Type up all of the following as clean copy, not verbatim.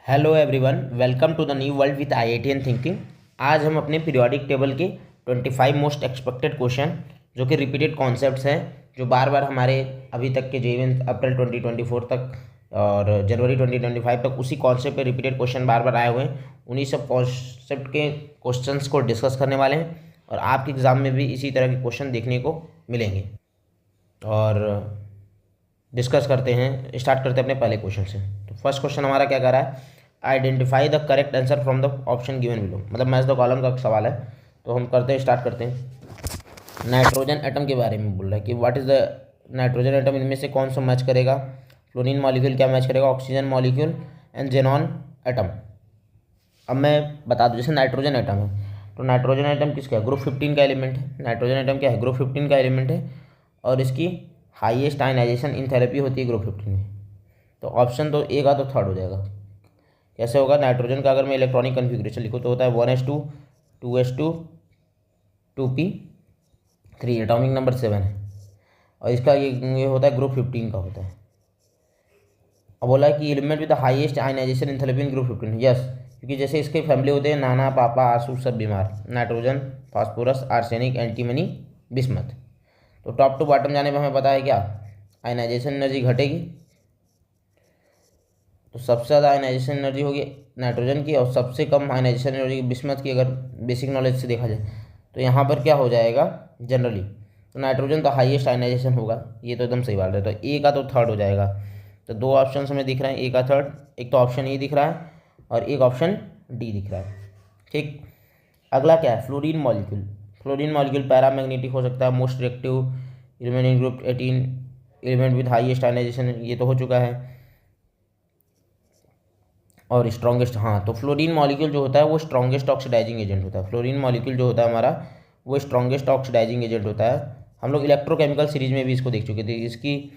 Hello everyone, welcome to the new world with IITN thinking. आज हम अपने periodic table के 25 मोस्ट एक्सपेक्टेड क्वेश्चन जो कि रिपीटेड कॉन्सेप्ट्स हैं, जो बार बार हमारे अभी तक के जेईई अप्रैल 2024 तक और जनवरी 2025 तक उसी कॉन्सेप्ट पे रिपीटेड क्वेश्चन बार बार आए हुए हैं, उन्हीं सब कॉन्सेप्ट के क्वेश्चंस को डिस्कस करने वाले हैं और आपके एग्ज़ाम में भी इसी तरह के क्वेश्चन देखने को मिलेंगे। और डिस्कस करते हैं, स्टार्ट करते हैं अपने पहले क्वेश्चन से। तो फर्स्ट क्वेश्चन हमारा क्या कर रहा है, identify the correct answer from the option given below. मतलब मैच द कॉलम का सवाल है। तो हम स्टार्ट करते हैं। नाइट्रोजन एटम के बारे में बोल रहा है कि what is the nitrogen atom, इनमें से कौन सा मैच करेगा। फ्लोरीन मॉलिक्यूल क्या मैच करेगा, oxygen molecule and xenon atom. अब मैं बता दूँ, जैसे नाइट्रोजन एटम है तो नाइट्रोजन एटम किसका है, ग्रुप 15 का एलिमेंट है। नाइट्रोजन एटम क्या है, ग्रुप 15 का एलिमेंट है और इसकी हाईएस्ट आयनाइजेशन इंथैल्पी होती है ग्रुप 15 में। तो ऑप्शन तो ए का तो थर्ड हो जाएगा। कैसे होगा, नाइट्रोजन का अगर मैं इलेक्ट्रॉनिक कन्फिग्रेशन लिखूँ तो होता है 1s2 2s2 2p3, atomic number 7 है और इसका ये होता है ग्रुप 15 का होता है। अब बोला है कि element with the highest ionization enthalpy in group 15, yes, क्योंकि जैसे इसके फैमिली होते हैं नाना पापा आंसू सब बीमार, nitrogen phosphorus arsenic antimony bismuth. तो टॉप टू बॉटम जाने पर हमें पता है क्या, आयनाइजेशन एनर्जी घटेगी। तो सबसे ज़्यादा आयनाइजेशन एनर्जी होगी नाइट्रोजन की और सबसे कम आयनाइजेशन एनर्जी बिस्मथ की, अगर बेसिक नॉलेज से देखा जाए तो यहाँ पर क्या हो जाएगा जनरली, तो नाइट्रोजन तो हाईएस्ट आयनाइजेशन होगा, ये तो एकदम सही बात है। तो ए का तो थर्ड हो जाएगा। तो दो ऑप्शन हमें दिख रहे हैं, ए का थर्ड, एक तो ऑप्शन ए दिख रहा है और एक ऑप्शन डी दिख रहा है। ठीक, अगला क्या है, fluorine molecule. Fluorine molecule paramagnetic हो सकता है, most reactive element in group 18, element with highest ionization, ये तो हो चुका है। और स्ट्रॉन्गेस्ट, हाँ, तो फ्लोरीन मॉलिक्यूल जो होता है वो स्ट्रॉन्गेस्ट ऑक्सीडाइजिंग एजेंट होता है। फ्लोरीन मॉलिक्यूल जो होता है हमारा वो स्ट्रॉन्गेस्ट ऑक्सीडाइजिंग एजेंट होता है। हम लोग इलेक्ट्रोकेमिकल सीरीज में भी इसको देख चुके थे। इसकी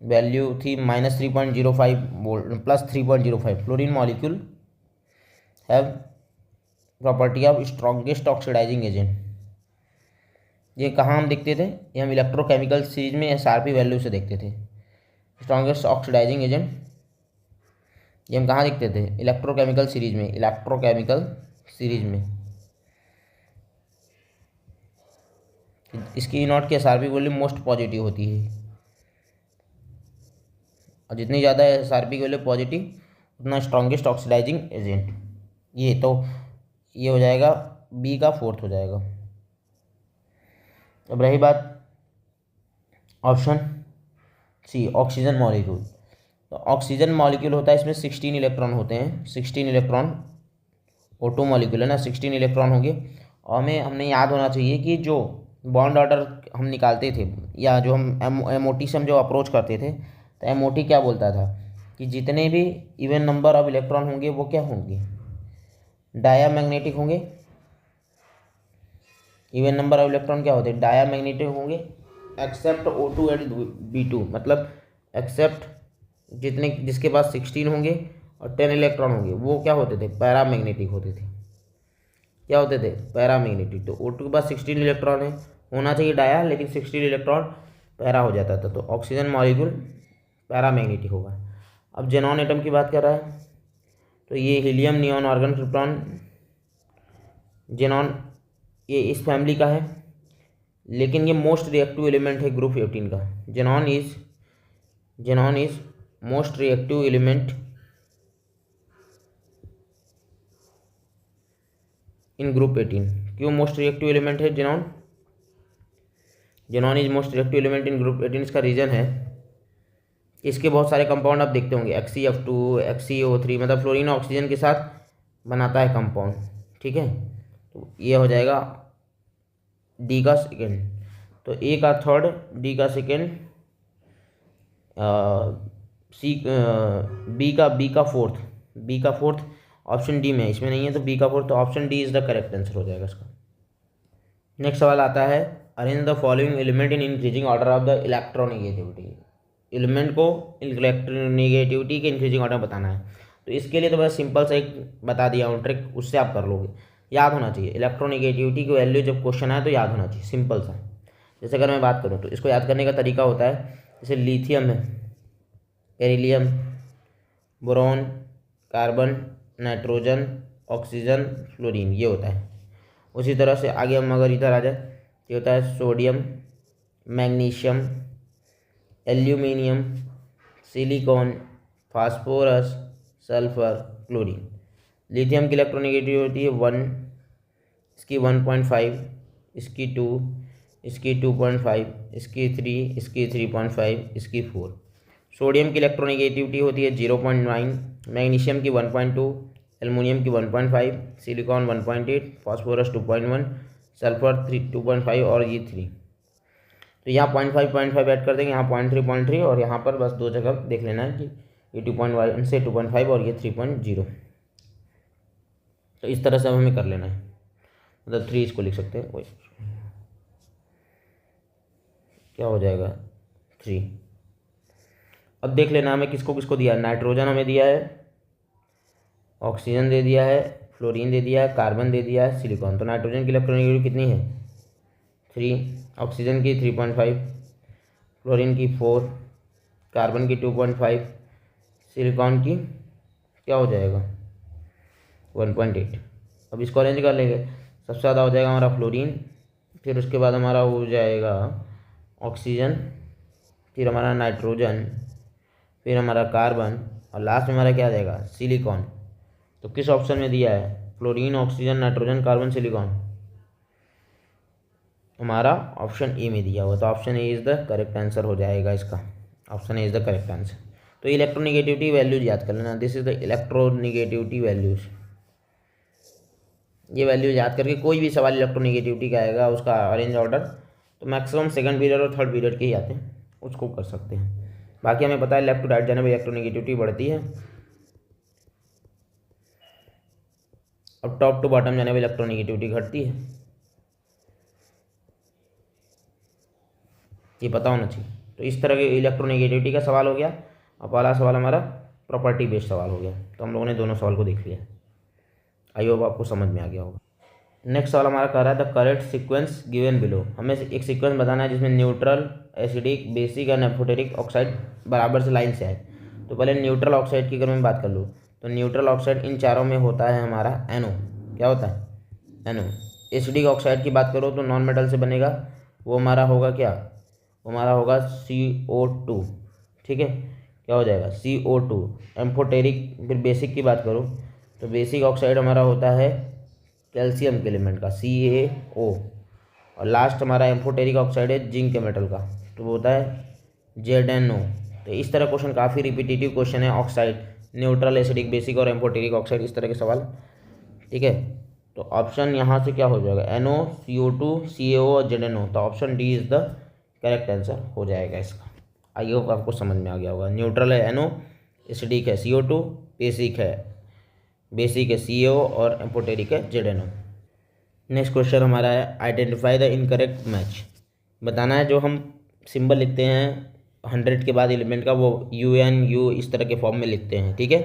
वैल्यू थी -3.05 volt +3.05। Fluorine molecule have property of strongest oxidizing agent. ये कहाँ हम देखते थे, ये हम इलेक्ट्रोकेमिकल सीरीज में SRP वैल्यू से देखते थे। स्ट्रॉन्गेस्ट ऑक्सीडाइजिंग एजेंट ये हम कहाँ देखते थे, इलेक्ट्रोकेमिकल सीरीज में। इलेक्ट्रोकेमिकल सीरीज में इसकी नॉट की SRP वैल्यू मोस्ट पॉजिटिव होती है और जितनी ज़्यादा SRP की वैल्यू पॉजिटिव उतना स्ट्रॉन्गेस्ट ऑक्सीडाइजिंग एजेंट। ये तो ये हो जाएगा, बी का फोर्थ हो जाएगा। अब रही बात ऑप्शन सी, ऑक्सीजन मॉलिक्यूल। तो ऑक्सीजन मॉलिक्यूल होता है, इसमें 16 इलेक्ट्रॉन होते हैं। 16 इलेक्ट्रॉन, O2 मॉलिक्यूल है ना, 16 इलेक्ट्रॉन होंगे। और हमने याद होना चाहिए कि जो बॉन्ड ऑर्डर हम निकालते थे या जो हम MOT से हम जो अप्रोच करते थे, तो MOT क्या बोलता था कि जितने भी इवन नंबर ऑफ इलेक्ट्रॉन होंगे वो क्या होंगे, डायामैग्नेटिक होंगे। इवन नंबर ऑफ इलेक्ट्रॉन क्या होते हैं, डायामैग्नेटिक होंगे, एक्सेप्ट O2 एंड B2, मतलब एक्सेप्ट जितने जिसके पास 16 होंगे और 10 इलेक्ट्रॉन होंगे वो क्या होते थे, पैरामैग्नेटिक होते थे। क्या होते थे, पैरामैग्नेटिक। तो O2 के पास 16 इलेक्ट्रॉन है, होना चाहिए डाया, लेकिन 16 इलेक्ट्रॉन पैरा हो जाता था, तो ऑक्सीजन मॉलिक्यूल पैरामैग्नेटिक होगा। अब जेनॉन एटम की बात कर रहा है तो ये helium neon argon krypton xenon, ये इस फैमिली का है, लेकिन ये मोस्ट रिएक्टिव एलिमेंट है ग्रुप 18 का। Xenon is most reactive element in group 18। क्यों मोस्ट रिएक्टिव एलिमेंट है xenon, xenon is most reactive element in group 18। इसका रीज़न है, इसके बहुत सारे कंपाउंड आप देखते होंगे, XeF2 XeO3, मतलब फ्लोरीन ऑक्सीजन के साथ बनाता है कंपाउंड। ठीक है, तो ये हो जाएगा डी का सेकेंड, तो ए का थर्ड, डी का सेकेंड, बी का फोर्थ, ऑप्शन डी में, इसमें नहीं है तो बी का फोर्थ, तो option D is the correct answer हो जाएगा इसका। नेक्स्ट सवाल आता है, arrange the following element in increasing order of the electronegativity. Element को इलेक्ट्रोनेगेटिविटी के इंक्रीजिंग ऑर्डर बताना है। तो इसके लिए तो मैं सिंपल सा एक बता दिया हूँ ट्रिक, उससे आप कर लोगे, याद होना चाहिए। इलेक्ट्रोनेगेटिविटी की वैल्यू जब क्वेश्चन आए तो याद होना चाहिए, सिंपल सा। जैसे अगर मैं बात करूँ तो इसको याद करने का तरीका होता है, जैसे लिथियम है, beryllium, boron, carbon, nitrogen, oxygen, fluorine, ये होता है। उसी तरह से आगे हम अगर इधर आ जाए, ये होता है sodium, magnesium, aluminium, silicon, phosphorus, sulphur, chlorine. Lithium की इलेक्ट्रोनेगेटिव होती है 1, इसकी 1.5, इसकी 2, इसकी 2.5, इसकी 3, इसकी 3.5, इसकी 4। सोडियम की इलेक्ट्रोनेगेटिविटी होती है 0.9, मैग्नीशियम की 1.2, एल्युमिनियम की 1.5, सिलिकॉन 1.8, फास्फोरस 2.1, सल्फर 2.5 और ये 3। तो यहाँ 0.5 ऐड कर देंगे, यहाँ 0.3 और यहाँ पर बस दो जगह देख लेना है कि ये 2.1 से 2.5 और ये 3.0। तो इस तरह से हमें कर लेना है, मतलब 3 इसको लिख सकते हैं। वही क्या हो जाएगा 3। अब देख लेना हमें किसको किसको दिया है। नाइट्रोजन हमें दिया है, ऑक्सीजन दे दिया है, फ्लोरीन दे दिया है, कार्बन दे दिया है, सिलिकॉन। तो नाइट्रोजन की इलेक्ट्रोनेगेटिविटी कितनी है 3, ऑक्सीजन की 3.5, फ्लोरीन की 4, कार्बन की 2.5, सिलिकॉन की क्या हो जाएगा 1.8। अब इसको अरेंज कर लेंगे। सबसे ज़्यादा हो जाएगा हमारा फ्लोरीन, फिर उसके बाद हमारा हो जाएगा ऑक्सीजन, फिर हमारा नाइट्रोजन, फिर हमारा कार्बन और लास्ट में हमारा क्या आ जाएगा सिलिकॉन। तो किस ऑप्शन में दिया है fluorine, oxygen, nitrogen, carbon, silicon? हमारा ऑप्शन ए में दिया हुआ। तो option A is the correct answer हो जाएगा इसका। Option A is the correct answer. तो इलेक्ट्रोनेगेटिविटी वैल्यूज याद कर लेना। This is the electronegativity values. ये वैल्यू याद करके कोई भी सवाल इलेक्ट्रोनेगेटिविटी का आएगा उसका अरेंज ऑर्डर तो मैक्सिमम सेकंड पीरियड और थर्ड पीरियड के ही आते हैं, उसको कर सकते हैं। बाकी हमें पता है लेफ्ट टू राइट जाने में इलेक्ट्रोनेगेटिविटी बढ़ती है और टॉप टू बॉटम जाने में इलेक्ट्रोनेगेटिविटी घटती है, ये पता होना चाहिए। तो इस तरह के इलेक्ट्रोनेगेटिविटी का सवाल हो गया और पहला सवाल हमारा प्रॉपर्टी बेस्ड सवाल हो गया। तो हम लोगों ने दोनों सवाल को देख लिया। आई होप आपको समझ में आ गया होगा। नेक्स्ट सवाल हमारा कह रहा है the correct sequence given below. हमें एक सीक्वेंस बताना है जिसमें neutral, acidic, basic and amphoteric oxide बराबर से लाइन से आए। तो पहले न्यूट्रल ऑक्साइड की अगर मैं बात कर लूँ तो न्यूट्रल ऑक्साइड इन चारों में होता है हमारा NO। क्या होता है NO। एसिडिक ऑक्साइड की बात करो तो नॉन मेटल से बनेगा, वो हमारा होगा क्या, वो हमारा होगा CO2। ठीक है, क्या हो जाएगा CO2। एम्फोटेरिक फिर बेसिक की बात करूँ तो बेसिक ऑक्साइड हमारा होता है कैल्शियम के एलिमेंट का CaO। और लास्ट हमारा एम्फोटेरिक ऑक्साइड है जिंक के मेटल का, तो वो होता है ZnO। तो इस तरह क्वेश्चन काफ़ी रिपीटेटिव क्वेश्चन है, ऑक्साइड न्यूट्रल, एसिडिक, बेसिक और एम्फोटेरिक ऑक्साइड, इस तरह के सवाल। ठीक है, तो ऑप्शन यहाँ से क्या हो जाएगा NO, CO2, CaO और ZnO। तो option D is the correct answer हो जाएगा इसका। आई होप आपको समझ में आ गया होगा। न्यूट्रल है NO, एसिडिक है CO2, बेसिक है CaO और एम्फोटेरिक है ZnO। नेक्स्ट क्वेश्चन हमारा है आइडेंटिफाई द इनकरेक्ट मैच। बताना है जो हम सिंबल लिखते हैं 100 के बाद एलिमेंट का वो UN, U इस तरह के फॉर्म में लिखते हैं। ठीक है,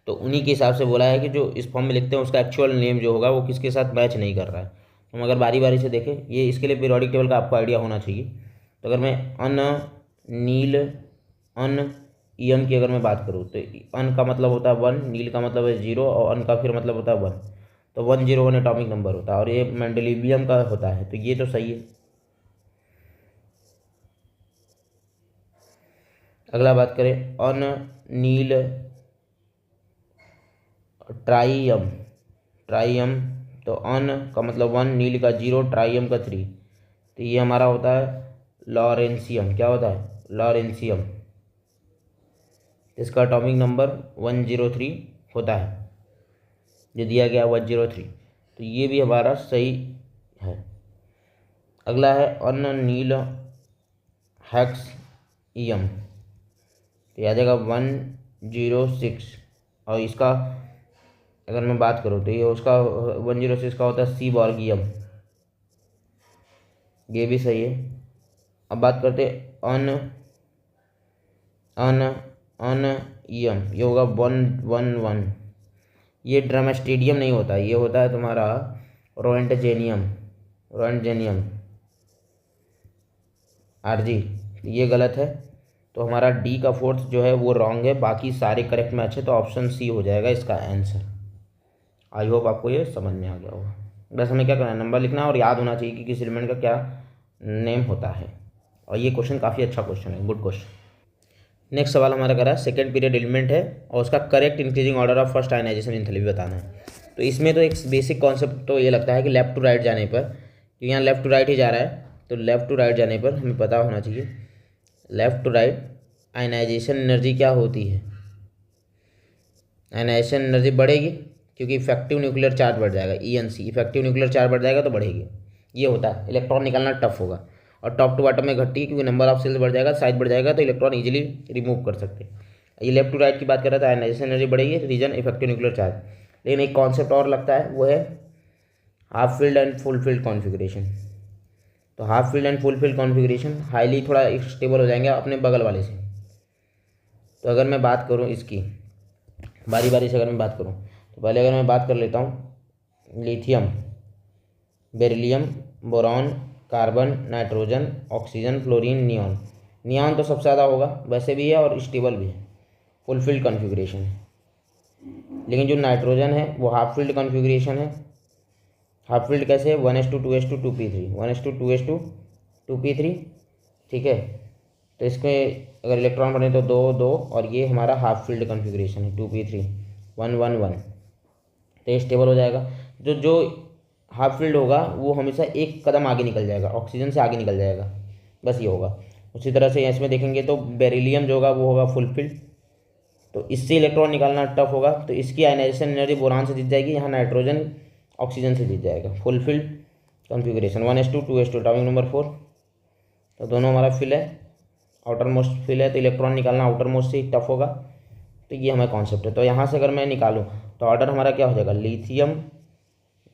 तो उन्हीं के हिसाब से बोला है कि जो इस फॉर्म में लिखते हैं उसका एक्चुअल नेम जो होगा वो किसके साथ मैच नहीं कर रहा है। हम अगर बारी बारी से देखें, ये इसके लिए पीरियोडिक टेबल का आपको आइडिया होना चाहिए। तो अगर मैं अन, नील, अन, EM की अगर मैं बात करूँ तो अन का मतलब होता है 1, नील का मतलब है 0 और अन का फिर मतलब होता है 1। तो 101 एटॉमिक नंबर होता है और ये मेंडेलिवियम का होता है, तो ये तो सही है। अगला बात करें अन, नील, ट्राइयम। तो अन का मतलब 1, नील का 0, ट्राइयम का 3। तो ये हमारा होता है लॉरेंशियम। क्या होता है लॉरेंशियम, इसका एटॉमिक नंबर 103 होता है, जो दिया गया 103। तो ये भी हमारा सही है। अगला है अन, नील, हेक्स, EM। तो याद आएगा 106 और इसका अगर मैं बात करूँ तो ये उसका 106 का होता है सीबॉर्गियम, ये भी सही है। अब बात करते अन, EM, ये होगा 111। ये ड्रामेस्टेडियम नहीं होता, ये होता है तुम्हारा रोएंटजेनियम RG, ये गलत है। तो हमारा डी का फोर्थ जो है वो रॉन्ग है, बाकी सारे करेक्ट मैच है, तो ऑप्शन सी हो जाएगा इसका आंसर। आई होप आपको ये समझ में आ गया होगा। बस हमें क्या करना है, नंबर लिखना है और याद होना चाहिए कि किस एलिमेंट का क्या नेम होता है। और ये क्वेश्चन काफ़ी अच्छा क्वेश्चन है, गुड क्वेश्चन। नेक्स्ट सवाल हमारा करा सेकेंड पीरियड एलिमेंट है और उसका correct increasing order of first ionization enthalpy बताना है। तो इसमें तो एक बेसिक कॉन्सेप्ट तो ये लगता है कि लेफ्ट टू राइट जाने पर, तो यहाँ लेफ्ट टू राइट ही जा रहा है, तो लेफ्ट टू राइट जाने पर हमें पता होना चाहिए left to right ionization energy क्या होती है। आयनाइजेशन एनर्जी बढ़ेगी क्योंकि इफेक्टिव न्यूक्लियर चार्ज बढ़ जाएगा, ENC इफेक्टिव न्यूक्लियर चार्ज बढ़ जाएगा तो बढ़ेगी। ये होता है, इलेक्ट्रॉन निकालना टफ होगा। और टॉप टू बॉटम में घटती है क्योंकि नंबर ऑफ सेल्स बढ़ जाएगा, साइज बढ़ जाएगा, तो इलेक्ट्रॉन इजीली रिमूव कर सकते हैं। ये लेफ्ट टू राइट की बात कर रहा था, आयनाइजेशन एनर्जी बढ़ेगी, रीजन इफेक्टिव न्यूक्लियर चार्ज। लेकिन एक कॉन्सेप्ट और लगता है, वो है half filled and full filled configuration. तो half filled and full filled configuration highly थोड़ा स्टेबल हो जाएंगे अपने बगल वाले से। तो अगर मैं बात करूँ इसकी बारी बारी से, अगर मैं बात करूँ तो पहले अगर मैं बात कर लेता हूँ lithium, beryllium, boron, carbon, nitrogen, oxygen, fluorine, neon. Neon तो सबसे ज़्यादा होगा, वैसे भी है और स्टेबल भी है, फुल फील्ड कॉन्फिगरेशन है। लेकिन जो नाइट्रोजन है वो हाफ फील्ड कॉन्फिगरेशन है। हाफ फील्ड कैसे है, 1s2 2p3, 1s2 ठीक है। तो इसके अगर इलेक्ट्रॉन बने तो 2 2, और ये हमारा हाफ फील्ड कॉन्फिगरेशन है 2p3 1 1 1। तो ये स्टेबल हो जाएगा। जो जो हाफ फील्ड होगा वो हमेशा एक कदम आगे निकल जाएगा, ऑक्सीजन से आगे निकल जाएगा, बस ये होगा। उसी तरह से इसमें देखेंगे तो बेरिलियम जो होगा वो होगा फुल फील्ड, तो इससे इलेक्ट्रॉन निकालना टफ होगा, तो इसकी आयनाइजेशन एनर्जी बोरान से जीत जाएगी। यहाँ नाइट्रोजन ऑक्सीजन से जीत जाएगा, full filled configuration 1s2 2s2, topic number 4। तो दोनों हमारा फिल है, आउटर मोस्ट फिल है, तो इलेक्ट्रॉन निकालना आउटर मोस्ट से टफ होगा। तो ये हमारा कॉन्सेप्ट है। तो यहाँ से अगर मैं निकालूँ तो ऑर्डर हमारा क्या हो जाएगा, लिथियम,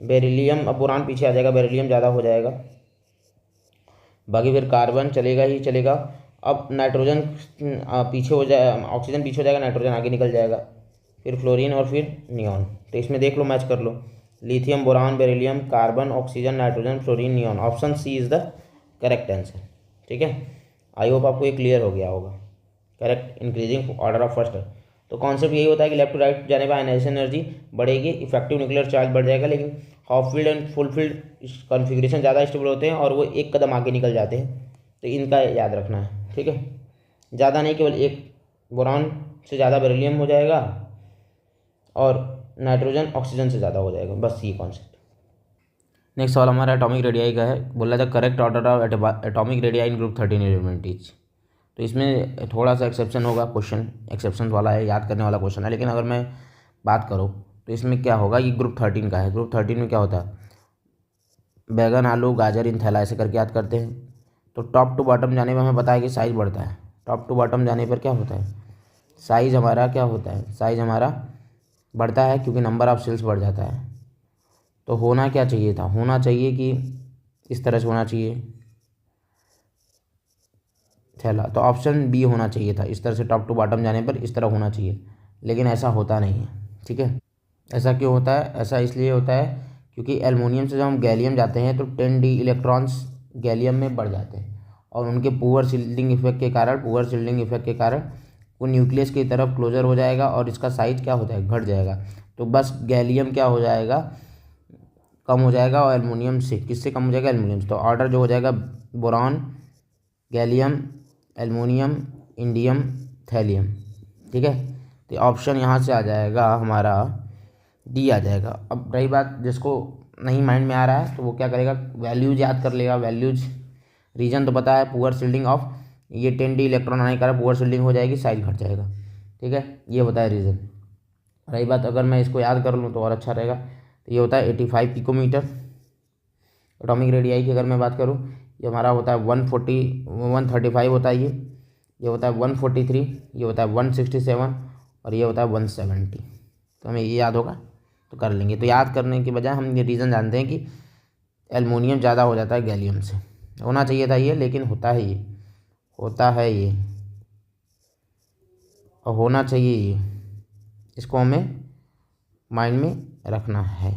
बेरिलियम, अब बोरान पीछे आ जाएगा, बेरिलियम ज़्यादा हो जाएगा, बाकी फिर कार्बन चलेगा ही चलेगा। अब नाइट्रोजन पीछे हो जाए, ऑक्सीजन पीछे हो जाएगा, नाइट्रोजन आगे निकल जाएगा, फिर फ्लोरीन और फिर नियॉन। तो इसमें देख लो, मैच कर लो, lithium, boron, beryllium, carbon, oxygen, nitrogen, fluorine, neon. Option C is the correct answer. ठीक है, आई होप आपको ये क्लियर हो गया होगा। Correct increasing order of first. तो कॉन्सेप्ट यही होता है कि लेफ्ट टू राइट जाने पर आयनाइजेशन एनर्जी बढ़ेगी, इफेक्टिव न्यूक्लियर चार्ज बढ़ जाएगा, लेकिन half filled and full filled configuration ज़्यादा स्टेबल होते हैं और वो एक कदम आगे निकल जाते हैं। तो इनका याद रखना है, ठीक है। ज़्यादा नहीं, केवल एक बोरान से ज़्यादा बेरिलियम हो जाएगा और नाइट्रोजन ऑक्सीजन से ज़्यादा हो जाएगा, बस ये कॉन्सेप्ट। नेक्स्ट सवाल हमारा एटॉमिक रेडियाई का है। बोला था correct order of atomic radii in group 13 element is. तो इसमें थोड़ा सा एक्सेप्शन होगा, क्वेश्चन एक्सेप्शन वाला है, याद करने वाला क्वेश्चन है। लेकिन अगर मैं बात करूँ तो इसमें क्या होगा, ये ग्रुप 13 का है। ग्रुप 13 में क्या होता है, बैगन, आलू, गाजर, इन थैला ऐसे करके याद करते हैं। तो टॉप टू बॉटम जाने पर हमें पता है कि साइज़ बढ़ता है। टॉप टू बॉटम जाने पर क्या होता है, साइज़ हमारा क्या होता है, साइज़ हमारा बढ़ता है क्योंकि नंबर ऑफ सेल्स बढ़ जाता है। तो होना क्या चाहिए था, होना चाहिए कि इस तरह से होना चाहिए थैला, तो ऑप्शन बी होना चाहिए था, इस तरह से टॉप टू बॉटम जाने पर इस तरह होना चाहिए, लेकिन ऐसा होता नहीं है। ठीक है, ऐसा क्यों होता है, ऐसा इसलिए होता है क्योंकि एल्युमिनियम से जब हम गैलियम जाते हैं तो 10d इलेक्ट्रॉन्स गैलियम में बढ़ जाते हैं, और उनके पुअर शील्डिंग इफेक्ट के कारण वो न्यूक्लियस की तरफ क्लोजर हो जाएगा और इसका साइज क्या होता है, घट जाएगा। तो बस गैलियम क्या हो जाएगा, कम हो जाएगा, और एल्युमिनियम से किससे कम हो जाएगा, एल्युमिनियम से। तो ऑर्डर जो हो जाएगा boron, gallium, aluminium, indium, thallium. ठीक है, तो ऑप्शन यहाँ से आ जाएगा हमारा डी आ जाएगा। अब रही बात जिसको नहीं माइंड में आ रहा है तो वो क्या करेगा, वैल्यूज याद कर लेगा, वैल्यूज। रीजन तो पता है, पुअर शील्डिंग ऑफ, ये 10d इलेक्ट्रॉन आने के कारण पुअर शील्डिंग हो जाएगी, साइज घट जाएगा। ठीक है, ये होता है रीज़न। रही बात अगर मैं इसको याद कर लूँ तो और अच्छा रहेगा। तो ये होता है 85 पिकोमीटर एटॉमिक रेडियाई की। अगर मैं बात करूँ, ये हमारा होता है 135 होता है, ये होता है 143, ये होता है 167, और ये होता है 170। तो हमें ये याद होगा तो कर लेंगे। तो याद करने के बजाय हम ये रीज़न जानते हैं कि एल्युमिनियम ज़्यादा हो जाता है गैलियम से। होना चाहिए था ये, लेकिन होता है ये, और होना चाहिए ये, इसको हमें माइंड में रखना है।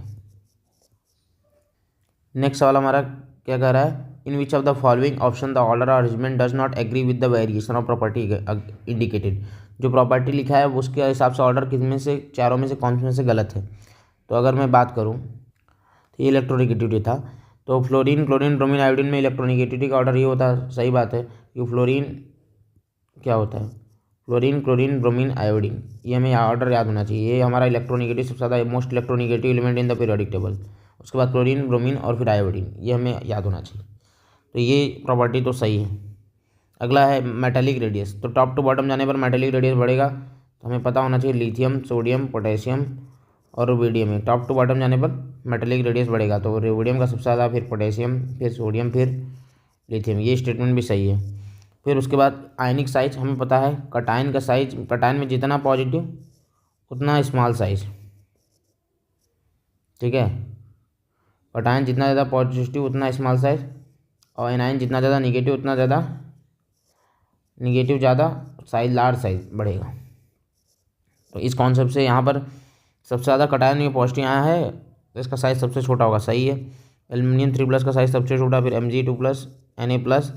नेक्स्ट सवाल हमारा क्या कह रहा है, in which of the following option the order arrangement does not agree with the variation of property indicated. जो प्रॉपर्टी लिखा है उसके हिसाब से ऑर्डर किस में से चारों में से कौन में से गलत है। तो अगर मैं बात करूँ तो ये इलेक्ट्रोनेगेटिविटी था, तो फ्लोरीन क्लोरीन ब्रोमीन आयोडीन में इलेक्ट्रोनेगेटिविटी का ऑर्डर ये होता है, सही बात है कि फ्लोरीन क्या होता है, फ्लोरीन क्लोरीन ब्रोमीन आयोडीन, ये हमें ऑर्डर याद होना चाहिए। ये हमारा इलेक्ट्रोनेगेटिव सबसे ज़्यादा most electronegative element in the periodic table. उसके बाद क्लोरीन ब्रोमीन और फिर आयोडीन, ये हमें याद होना चाहिए। तो ये प्रॉपर्टी तो सही है। अगला है मेटेलिक रेडियस। तो टॉप टू बॉटम जाने पर मेटेलिक रेडियस बढ़ेगा, तो हमें पता होना चाहिए लिथियम सोडियम पोटेशियम और रुबिडियम में टॉप टू बॉटम जाने पर मेटेलिक रेडियस बढ़ेगा। तो रुबिडियम का सबसे ज़्यादा, फिर पोटेशियम, फिर सोडियम, फिर लिथियम। ये स्टेटमेंट भी सही है। फिर उसके बाद आयनिक साइज हमें पता है, कटायन का साइज, कटायन में जितना पॉजिटिव उतना स्मॉल साइज, ठीक है। कटायन जितना ज़्यादा पॉजिटिव उतना स्मॉल साइज, और एनायन जितना ज़्यादा निगेटिव उतना ज़्यादा निगेटिव ज़्यादा साइज, लार्ज साइज बढ़ेगा। तो इस कॉन्सेप्ट से यहाँ पर सबसे ज़्यादा कटायन में पॉजिटिव यहाँ है, तो इसका साइज़ सबसे छोटा होगा, सही है। एल्यूमिनियम 3+ का साइज़ सबसे छोटा, फिर Mg2+, Na+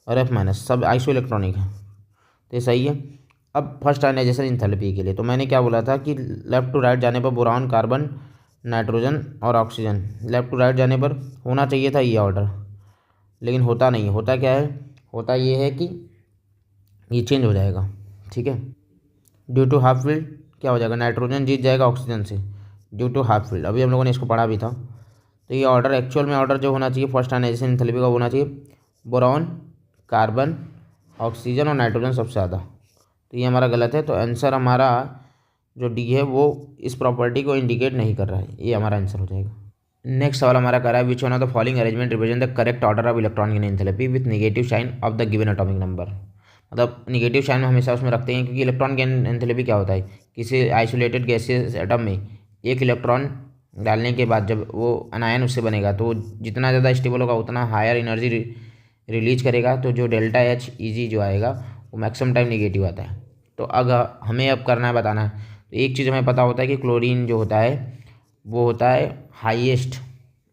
और F- सब आइसो इलेक्ट्रॉनिक है, तो ये सही है। अब फर्स्ट आयनाइजेशन इंथैल्पी के लिए तो मैंने क्या बोला था कि लेफ़्ट टू राइट जाने पर बोरान कार्बन नाइट्रोजन और ऑक्सीजन, लेफ़्ट टू राइट जाने पर होना चाहिए था ये ऑर्डर, लेकिन होता नहीं। होता क्या है, होता ये है कि ये चेंज हो जाएगा, ठीक है। ड्यू टू हाफ फील्ड क्या हो जाएगा, नाइट्रोजन जीत जाएगा ऑक्सीजन से ड्यू टू हाफ फील्ड। अभी हम लोगों ने इसको पढ़ा भी था। तो ये ऑर्डर एक्चुअल में ऑर्डर जो होना चाहिए फर्स्ट आयनाइजेशन एंथैल्पी का होना चाहिए बोरॉन कार्बन ऑक्सीजन और नाइट्रोजन सबसे ज़्यादा। तो ये हमारा गलत है। तो आंसर हमारा जो डी है वो इस प्रॉपर्टी को इंडिकेट नहीं कर रहा है, ये हमारा आंसर हो जाएगा। नेक्स्ट सवाल हमारा कह रहा है which one of the following arrangement represent the correct order of electron in enthalpy with negative sign of the given atomic number. मतलब निगेटिव साइन हमेशा उसमें रखते हैं, क्योंकि इलेक्ट्रॉन गेन एंथैल्पी क्या होता है, किसी आइसोलेटेड गैसियस एटम में एक इलेक्ट्रॉन डालने के बाद जब वो अनायन उससे बनेगा तो जितना ज़्यादा स्टेबल होगा उतना हायर एनर्जी रिलीज करेगा। तो जो डेल्टा एच ईजी जो आएगा वो मैक्सिमम टाइम निगेटिव आता है। तो अगर हमें अब करना है, बताना है, तो एक चीज़ हमें पता होता है कि क्लोरीन जो होता है वो होता है हाईएस्ट,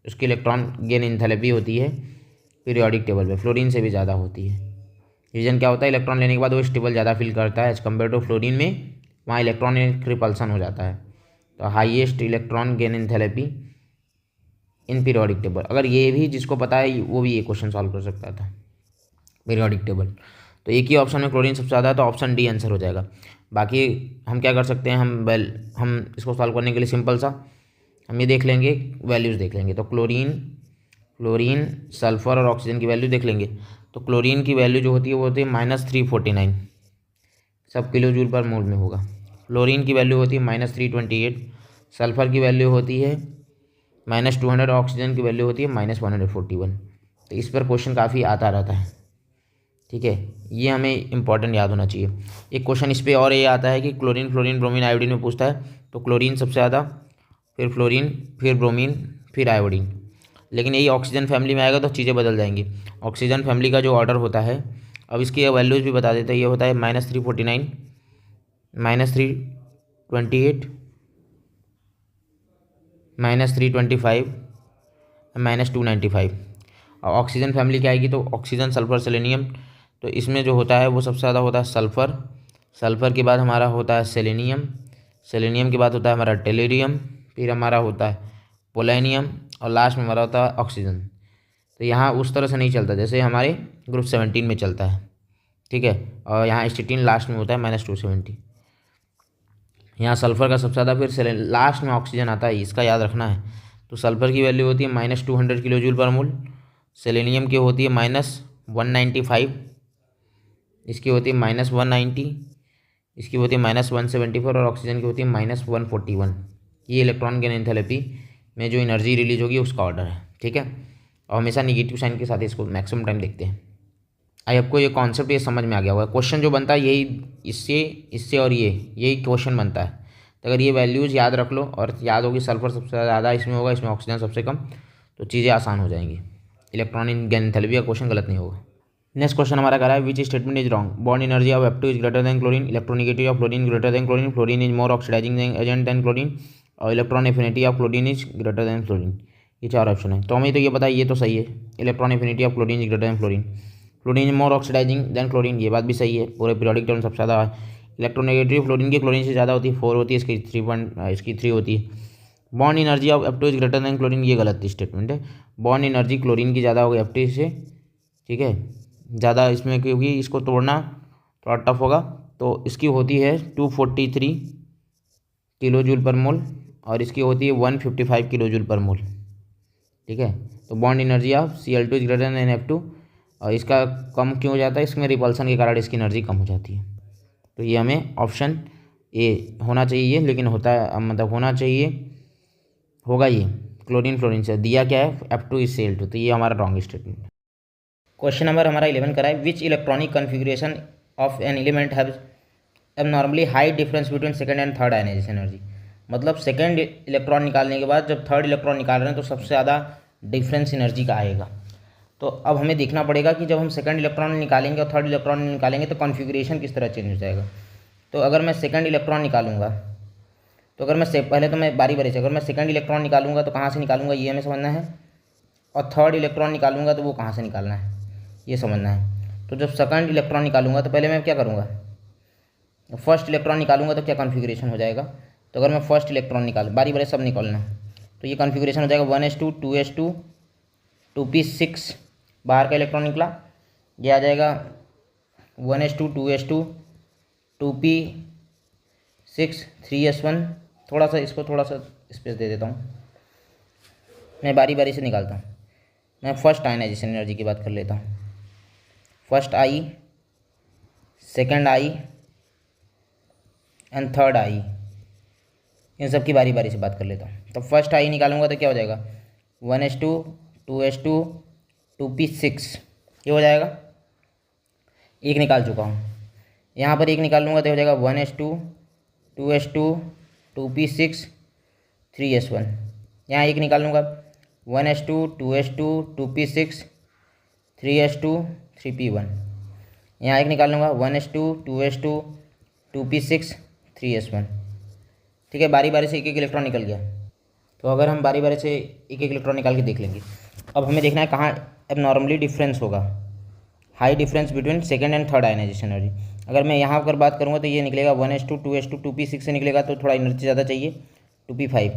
उसकी इलेक्ट्रॉन गेन एंथैल्पी होती है पीरियोडिक टेबल में, फ्लोरीन से भी ज़्यादा होती है। रीजन क्या होता है, इलेक्ट्रॉन लेने के बाद वो स्टेबल ज़्यादा फील करता है एज कम्पेयर टू फ्लोरीन में, वहाँ इलेक्ट्रॉन रिपल्सन हो जाता है। तो highest electron gain enthalpy in periodic table. अगर ये भी जिसको पता है वो भी ये क्वेश्चन सॉल्व कर सकता था पीरियोडिक टेबल। तो एक ही ऑप्शन में क्लोरीन सबसे ज़्यादा है, तो ऑप्शन डी आंसर हो जाएगा। बाकी हम क्या कर सकते हैं, हम इसको सॉल्व करने के लिए सिंपल सा हम ये देख लेंगे, वैल्यूज़ देख लेंगे। तो क्लोरीन सल्फर और ऑक्सीजन की वैल्यू देख लेंगे। तो क्लोरीन की वैल्यू जो होती है वो होती है -349 सब किलो जूल पर मोल में होगा। फ्लोरीन की वैल्यू होती है -328, सल्फर की वैल्यू होती है -200, ऑक्सीजन की वैल्यू होती है -141। तो इस पर क्वेश्चन काफ़ी आता रहता है, ठीक है। ये हमें इंपॉर्टेंट याद होना चाहिए। एक क्वेश्चन इस पर और ये आता है कि क्लोरीन फ्लोरीन ब्रोमीन आयोडीन में पूछता है, तो क्लोरीन सबसे ज़्यादा, फिर फ्लोरीन, फिर ब्रोमीन, फिर आयोडीन। लेकिन यही ऑक्सीजन फैमिली में आएगा तो चीज़ें बदल जाएंगी। ऑक्सीजन फैमिली का जो ऑर्डर होता है, अब इसकी वैल्यूज़ भी बता देते हैं। ये होता है -349, -328, -325, -295। और ऑक्सीजन फैमिली क्या आएगी, तो ऑक्सीजन सल्फर सेलेनियम। तो इसमें जो होता है वो सबसे ज़्यादा होता है सल्फ़र, सल्फ़र के बाद हमारा होता है सेलेनियम, सेलेनियम के बाद होता है हमारा टेलेरियम, फिर हमारा होता है पोलेनियम, और लास्ट में हमारा होता है ऑक्सीजन। तो यहाँ उस तरह से नहीं चलता जैसे हमारे ग्रुप 17 में चलता है, ठीक है। और यहाँ एस्टिटीन लास्ट में होता है -270। यहाँ सल्फ़र का सबसे ज़्यादा, फिर लास्ट में ऑक्सीजन आता है, इसका याद रखना है। तो सल्फ़र की वैल्यू होती है -200 किलो जूल पर मोल, सेलेनियम की होती है -195, इसकी होती है -190, इसकी होती है -174, और ऑक्सीजन की होती है -141। ये इलेक्ट्रॉन गेन एंथैल्पी में जो एनर्जी रिलीज होगी उसका ऑर्डर है, ठीक है। और हमेशा निगेटिव साइन के साथ इसको मैक्सिमम टाइम देखते हैं। आई आपको ये कॉन्सेप्ट ये समझ में आ गया होगा। क्वेश्चन जो बनता है यही, इससे और यही क्वेश्चन बनता है। तो अगर ये वैल्यूज़ याद रख लो और याद होगी सल्फर सबसे ज़्यादा इसमें होगा, इसमें ऑक्सीजन सबसे कम, तो चीज़ें आसान हो जाएंगी। इलेक्ट्रॉनिक गेन एंथैल्पी का क्वेश्चन गलत नहीं होगा। नेक्स्ट क्वेश्चन हमारा कह रहा है which statement is wrong, bond energy of F2 is greater than chlorine, electronegativity of chlorine greater than chlorine, fluorine is more oxidising agent than chlorine, और electron affinity of chlorine is greater than fluorine. ये 4 option है। तो हमें तो ये पता है, ये तो सही है। Electron affinity of chlorine is greater than fluorine, fluorine is more oxidizing than chlorine, ये बात भी सही है। पूरे पीरियोडिक टेबल सबसे ज़्यादा इलेक्ट्रोनेगेटिव फ्लोरीन की क्लोरीन से ज़्यादा होती है, 4 होती है, इसकी 3 होती है। Bond energy of F2 is greater than chlorine, ये गलत स्टेटमेंट है। बॉन्ड एनर्जी क्लोरीन की ज़्यादा होगी F2 से, ठीक है, ज़्यादा इसमें, क्योंकि इसको तोड़ना थोड़ा टफ होगा। तो इसकी होती है 243 किलो जूल पर मोल और इसकी होती है 155 किलो जूल पर मोल, ठीक है। तो bond energy of Cl2 is greater then F2, और इसका कम क्यों हो जाता है, इसमें रिपल्सन के कारण इसकी एनर्जी कम हो जाती है। तो ये हमें ऑप्शन ए होना चाहिए, लेकिन होता है, मतलब होना चाहिए, होगा ये क्लोरीन फ्लोरीन से। दिया क्या है, F2 इज Cl2, तो ये हमारा रॉन्ग स्टेटमेंट। क्वेश्चन नंबर हमारा 11 का है, which electronic configuration of an element have abnormally high difference between second and third ionization energy. मतलब सेकंड इलेक्ट्रॉन निकालने के बाद जब थर्ड इलेक्ट्रॉन निकाल रहे हैं तो सबसे ज़्यादा डिफरेंस एनर्जी का आएगा। तो अब हमें देखना पड़ेगा कि जब हम सेकंड इलेक्ट्रॉन निकालेंगे और थर्ड इलेक्ट्रॉन निकालेंगे तो कॉन्फ़िगरेशन किस तरह चेंज हो जाएगा। तो अगर मैं सेकंड इलेक्ट्रॉन निकालूंगा, तो अगर मैं पहले तो मैं बारी बारी से, अगर मैं सेकंड इलेक्ट्रॉन निकालूंगा तो कहाँ से निकालूंगा ये हमें समझना है, और थर्ड इलेक्ट्रॉन निकालूंगा तो वो कहाँ से निकालना है ये समझना है। तो जब सेकंड इलेक्ट्रॉन निकालूंगा तो पहले मैं क्या करूँगा, फर्स्ट इलेक्ट्रॉन निकालूंगा तो क्या कॉन्फ़िगरेशन हो जाएगा। तो अगर मैं फर्स्ट इलेक्ट्रॉन निकालूँ, बारी बारी सब निकालना, तो ये कॉन्फ़िगरेशन हो जाएगा 1s2 2s2 2p6, बाहर का इलेक्ट्रॉन निकला, ये आ जाएगा 1s2 2s2 2p6 3s1। थोड़ा सा इसको थोड़ा सा स्पेस दे देता हूँ, मैं बारी बारी से निकालता हूँ। मैं फर्स्ट आयनाइजेशन एनर्जी की बात कर लेता हूँ। First I, second I and third I, इन सब की बारी बारी से बात कर लेता हूँ। तो फर्स्ट आई निकालूंगा तो क्या हो जाएगा 1s2 2s2 2p6, ये हो जाएगा। एक निकाल चुका हूँ, यहाँ पर एक निकाल लूँगा तो हो जाएगा 1s2 2s2 2p6 3s1। यहाँ एक निकाल लूँगा 1s2 2s2 2p6 3s2 3p1। यहाँ एक निकाल लूँगा 1s2 2s2 2p6 3s1, ठीक है। बारी बारी से एक एक इलेक्ट्रॉन निकल गया। तो अगर हम बारी बारी से एक एक इलेक्ट्रॉन निकाल के देख लेंगे। अब हमें देखना है कहाँ एबनॉर्मली डिफरेंस होगा, high difference between second and third ionization energy. अगर मैं यहाँ पर बात करूँगा तो ये निकलेगा 1s2 2s2 2p6 से निकलेगा, तो थोड़ा एनर्जी ज़्यादा चाहिए 2p5,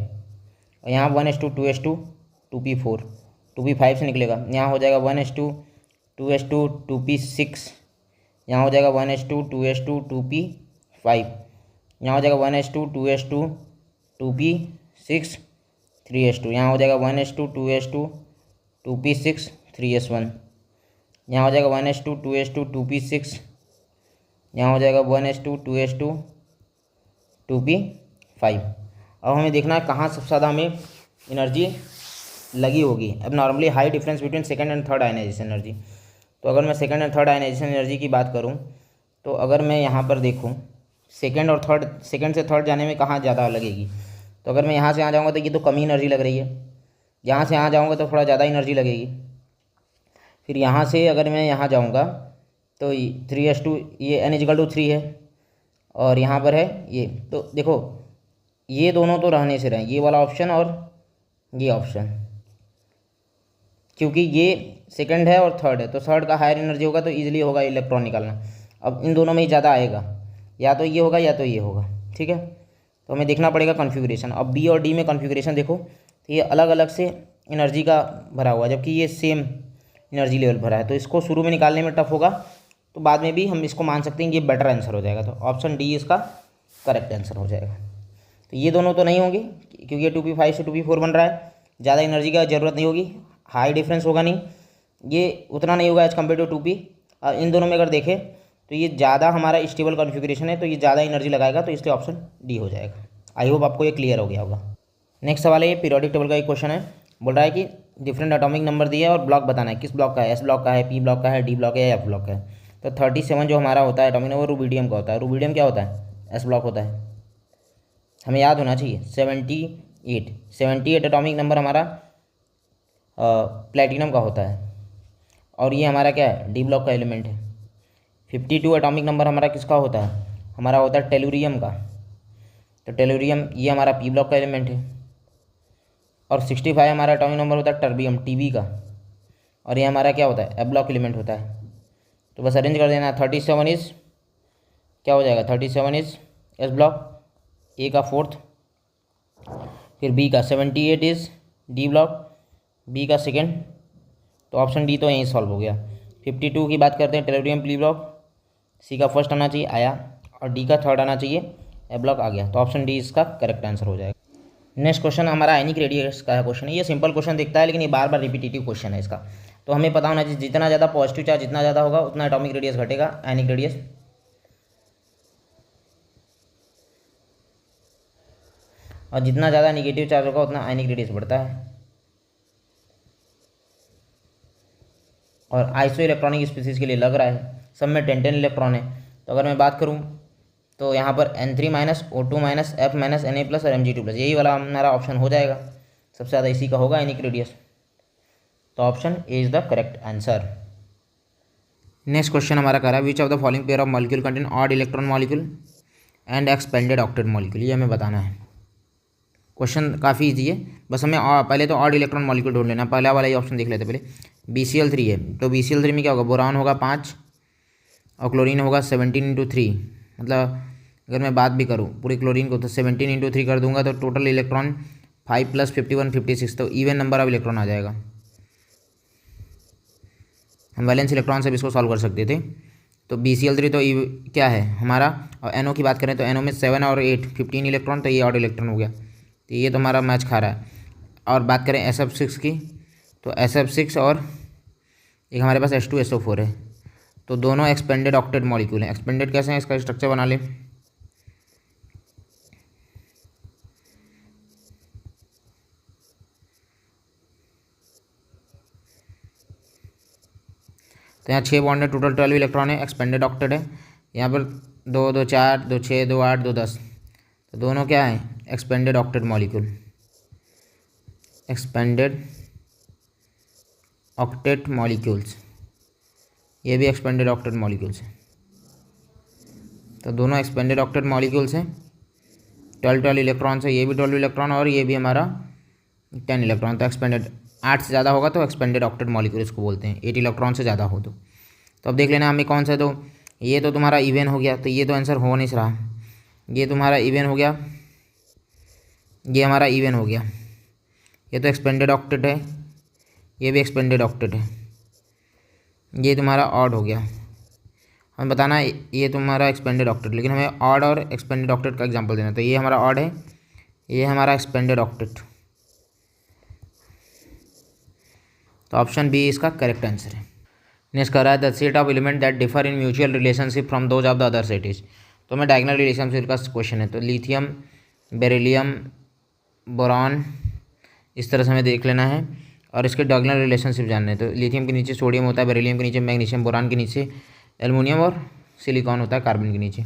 और यहाँ 1s2 2s2 2p4 2p5 से निकलेगा। यहाँ हो जाएगा 1s2 2s2 2p6, यहाँ हो जाएगा 1s2 2s2 2p5, यहाँ हो जाएगा 1s2 2s2 2p6 3s2, यहाँ हो जाएगा 1s2 2s2 2p6 3s1, यहाँ हो जाएगा 1s2 2s2 2p6, यहाँ हो जाएगा 1s2 2s2 2p5। अब हमें देखना है कहाँ सबसे ज़्यादा हमें एनर्जी लगी होगी, अब normally high difference between second and third ionization energy. तो अगर मैं second and third ionization energy की बात करूँ, तो अगर मैं यहाँ पर देखूँ सेकंड और थर्ड, सेकंड से थर्ड जाने में कहाँ ज़्यादा लगेगी। तो अगर मैं यहाँ से यहाँ जाऊँगा तो ये तो कम ही एनर्जी लग रही है, यहाँ से यहाँ जाऊँगा तो थोड़ा ज़्यादा एनर्जी लगेगी। फिर यहाँ से अगर मैं यहाँ जाऊँगा तो 3s2, ये n=3 है, और यहाँ पर है ये। तो देखो ये दोनों तो रहने से रहे, ये वाला ऑप्शन और ये ऑप्शन, क्योंकि ये सेकंड है और थर्ड है, तो थर्ड का हायर एनर्जी होगा तो ईजिली होगा इलेक्ट्रॉन निकालना। अब इन दोनों में ही ज़्यादा आएगा, या तो ये होगा या तो ये होगा, ठीक है। तो हमें देखना पड़ेगा कॉन्फ़िगरेशन। अब बी और डी में कॉन्फ़िगरेशन देखो तो ये अलग अलग से एनर्जी का भरा हुआ है, जबकि ये सेम एनर्जी लेवल भरा है। तो इसको शुरू में निकालने में टफ होगा, तो बाद में भी हम इसको मान सकते हैं कि ये बेटर आंसर हो जाएगा। तो ऑप्शन डी इसका करेक्ट आंसर हो जाएगा। तो ये दोनों तो नहीं होंगे क्योंकि ये 2p5 से 2p4 बन रहा है, ज़्यादा एनर्जी का ज़रूरत नहीं होगी, हाई डिफरेंस होगा नहीं, ये उतना नहीं होगा एज कम्पेयर टू 2p। इन दोनों में अगर देखें तो ये ज़्यादा हमारा स्टेबल कॉन्फ़िगरेशन है, तो ये ज़्यादा एनर्जी लगाएगा, तो इसलिए ऑप्शन डी हो जाएगा। आई होप आपको ये क्लियर हो गया होगा। नेक्स्ट सवाल है, ये पीरियोडिक टेबल का एक क्वेश्चन है। बोल रहा है कि डिफरेंट एटॉमिक नंबर दिया है और ब्लॉक बताना है, किस ब्लॉक का है, एस ब्लॉक का है, पी ब्लॉक का है, डी ब्लॉक है या एफ ब्लॉक का है। तो 37 जो हमारा होता है एटॉमिक नंबर रूबिडियम का होता है। रूबिडियम क्या होता है, एस ब्लॉक होता है, हमें याद होना चाहिए। 78 एटॉमिक नंबर हमारा प्लेटिनम का होता है, और ये हमारा क्या है, डी ब्लॉक का एलिमेंट है। 52 एटॉमिक नंबर हमारा किसका होता है, हमारा होता है टेलुरियम का। तो टेलुरियम ये हमारा पी ब्लॉक का एलिमेंट है। और 65 हमारा एटॉमिक नंबर होता है टर्बियम टीबी का, और ये हमारा क्या होता है ए ब्लॉक एलिमेंट होता है। तो बस अरेंज कर देना। 37 इज क्या हो जाएगा, 37 इज एस ब्लॉक, ए का फोर्थ, फिर बी का 78 इज डी ब्लॉक, बी का सेकेंड। तो ऑप्शन डी तो यहीं सॉल्व हो गया। 52 की बात करते हैं टेलोरियम पी ब्लॉक, सी का फर्स्ट आना चाहिए, आया, और डी का थर्ड आना चाहिए, ए ब्लॉक आ गया। तो ऑप्शन डी इसका करेक्ट आंसर हो जाएगा। नेक्स्ट क्वेश्चन हमारा आयनिक रेडियस का क्वेश्चन है। ये सिंपल क्वेश्चन दिखता है लेकिन ये बार बार रिपीटेटिव क्वेश्चन है इसका। तो हमें पता होना चाहिए जितना ज़्यादा पॉजिटिव चार्ज जितना ज़्यादा होगा उतना एटॉमिक रेडियस घटेगा, आयनिक रेडियस। और जितना ज़्यादा निगेटिव चार्ज होगा उतना आयनिक रेडियस बढ़ता है। और आइसो इलेक्ट्रॉनिक स्पीसीज के लिए लग रहा है सब में 10 इलेक्ट्रॉन है। तो अगर मैं बात करूँ तो यहाँ पर N3 minus O2 minus F minus Na plus और Mg2 प्लस, यही वाला हमारा ऑप्शन हो जाएगा। सबसे ज़्यादा इसी का होगा आयनिक रेडियस। तो option A is the correct answer. Next question हमारा कह रहा है which of the following pair of molecule contain odd electron molecule and expanded octet molecule. ये हमें बताना है। क्वेश्चन काफ़ी ईजी है, बस हमें पहले तो ऑड इलेक्ट्रॉन मॉलिक्यूल ढूंढ लेना। पहला वाला ही ऑप्शन देख लेते पहले। BCl3 है, तो BCl3 में क्या होगा, बोरान होगा 5 और क्लोरीन होगा 17×3। मतलब अगर मैं बात भी करूँ पूरे क्लोरीन को तो 17×3 कर दूंगा तो टोटल इलेक्ट्रॉन 5 + 51 56, तो इवन नंबर ऑफ इलेक्ट्रॉन आ जाएगा। हम वैलेंस इलेक्ट्रॉन से भी इसको सॉल्व कर सकते थे। तो BCl3 तो क्या है हमारा, और NO की बात करें तो NO में 7 और 8 15 इलेक्ट्रॉन, तो ये ऑड इलेक्ट्रॉन हो गया। तो ये तो हमारा मैच खा रहा है। और बात करें SF6 की तो SF6 और एक हमारे पास H2SO4 है, तो दोनों एक्सपेंडेड ऑक्टेट मॉलिक्यूल हैं। एक्सपेंडेड कैसे हैं, इसका स्ट्रक्चर बना लें। तो यहाँ 6 बॉन्ड है, टोटल 12 इलेक्ट्रॉन है, एक्सपेंडेड ऑक्टेट है। यहाँ पर 2 2 4 2 6 2 8 2 10, तो दोनों क्या है expanded octet molecule, expanded octet molecules. ये भी एक्सपेंडेड ऑक्टेट मॉलिक्यूल्स हैं, तो दोनों एक्सपेंडेड ऑक्टेट मॉलिक्यूल्स हैं। 12 इलेक्ट्रॉन है, ये भी 12 इलेक्ट्रॉन और ये भी हमारा 10 इलेक्ट्रॉन। तो एक्सपेंडेड 8 से ज़्यादा होगा तो एक्सपेंडेड ऑक्टेट मॉलिक्यूल इसको बोलते हैं, 8 इलेक्ट्रॉन से ज़्यादा हो तो। अब देख लेना हमें कौन सा है। तो ये तो तुम्हारा इवन हो गया, तो ये तो आंसर हो नहीं रहा। ये तुम्हारा इवन हो गया, ये हमारा इवन हो गया। ये तो एक्सपेंडेड ऑक्टेट है, ये भी एक्सपेंडेड ऑक्टेट है। ये तुम्हारा ऑड हो गया। हमें बताना है ये तुम्हारा एक्सपेंडेड ऑक्टेट, लेकिन हमें ऑड और एक्सपेंडेड ऑक्टेट का एग्जांपल देना। तो ये हमारा ऑड है, ये हमारा एक्सपेंडेड ऑक्टेट। तो ऑप्शन बी इसका करेक्ट आंसर है। नेक्स्ट कर रहा है the set of element that differ in mutual relationship from those of the other set is. तो हमें डायगोनल रिलेशनशिप का क्वेश्चन है। तो लिथियम, बेरिलियम, बोरॉन, इस तरह से हमें देख लेना है और इसके डायगोनल रिलेशनशिप जानना है। तो लिथियम के नीचे सोडियम होता है, बेरिलियम के नीचे मैग्नीशियम, बोरान के नीचे एल्युमिनियम और सिलिकॉन होता है कार्बन के नीचे।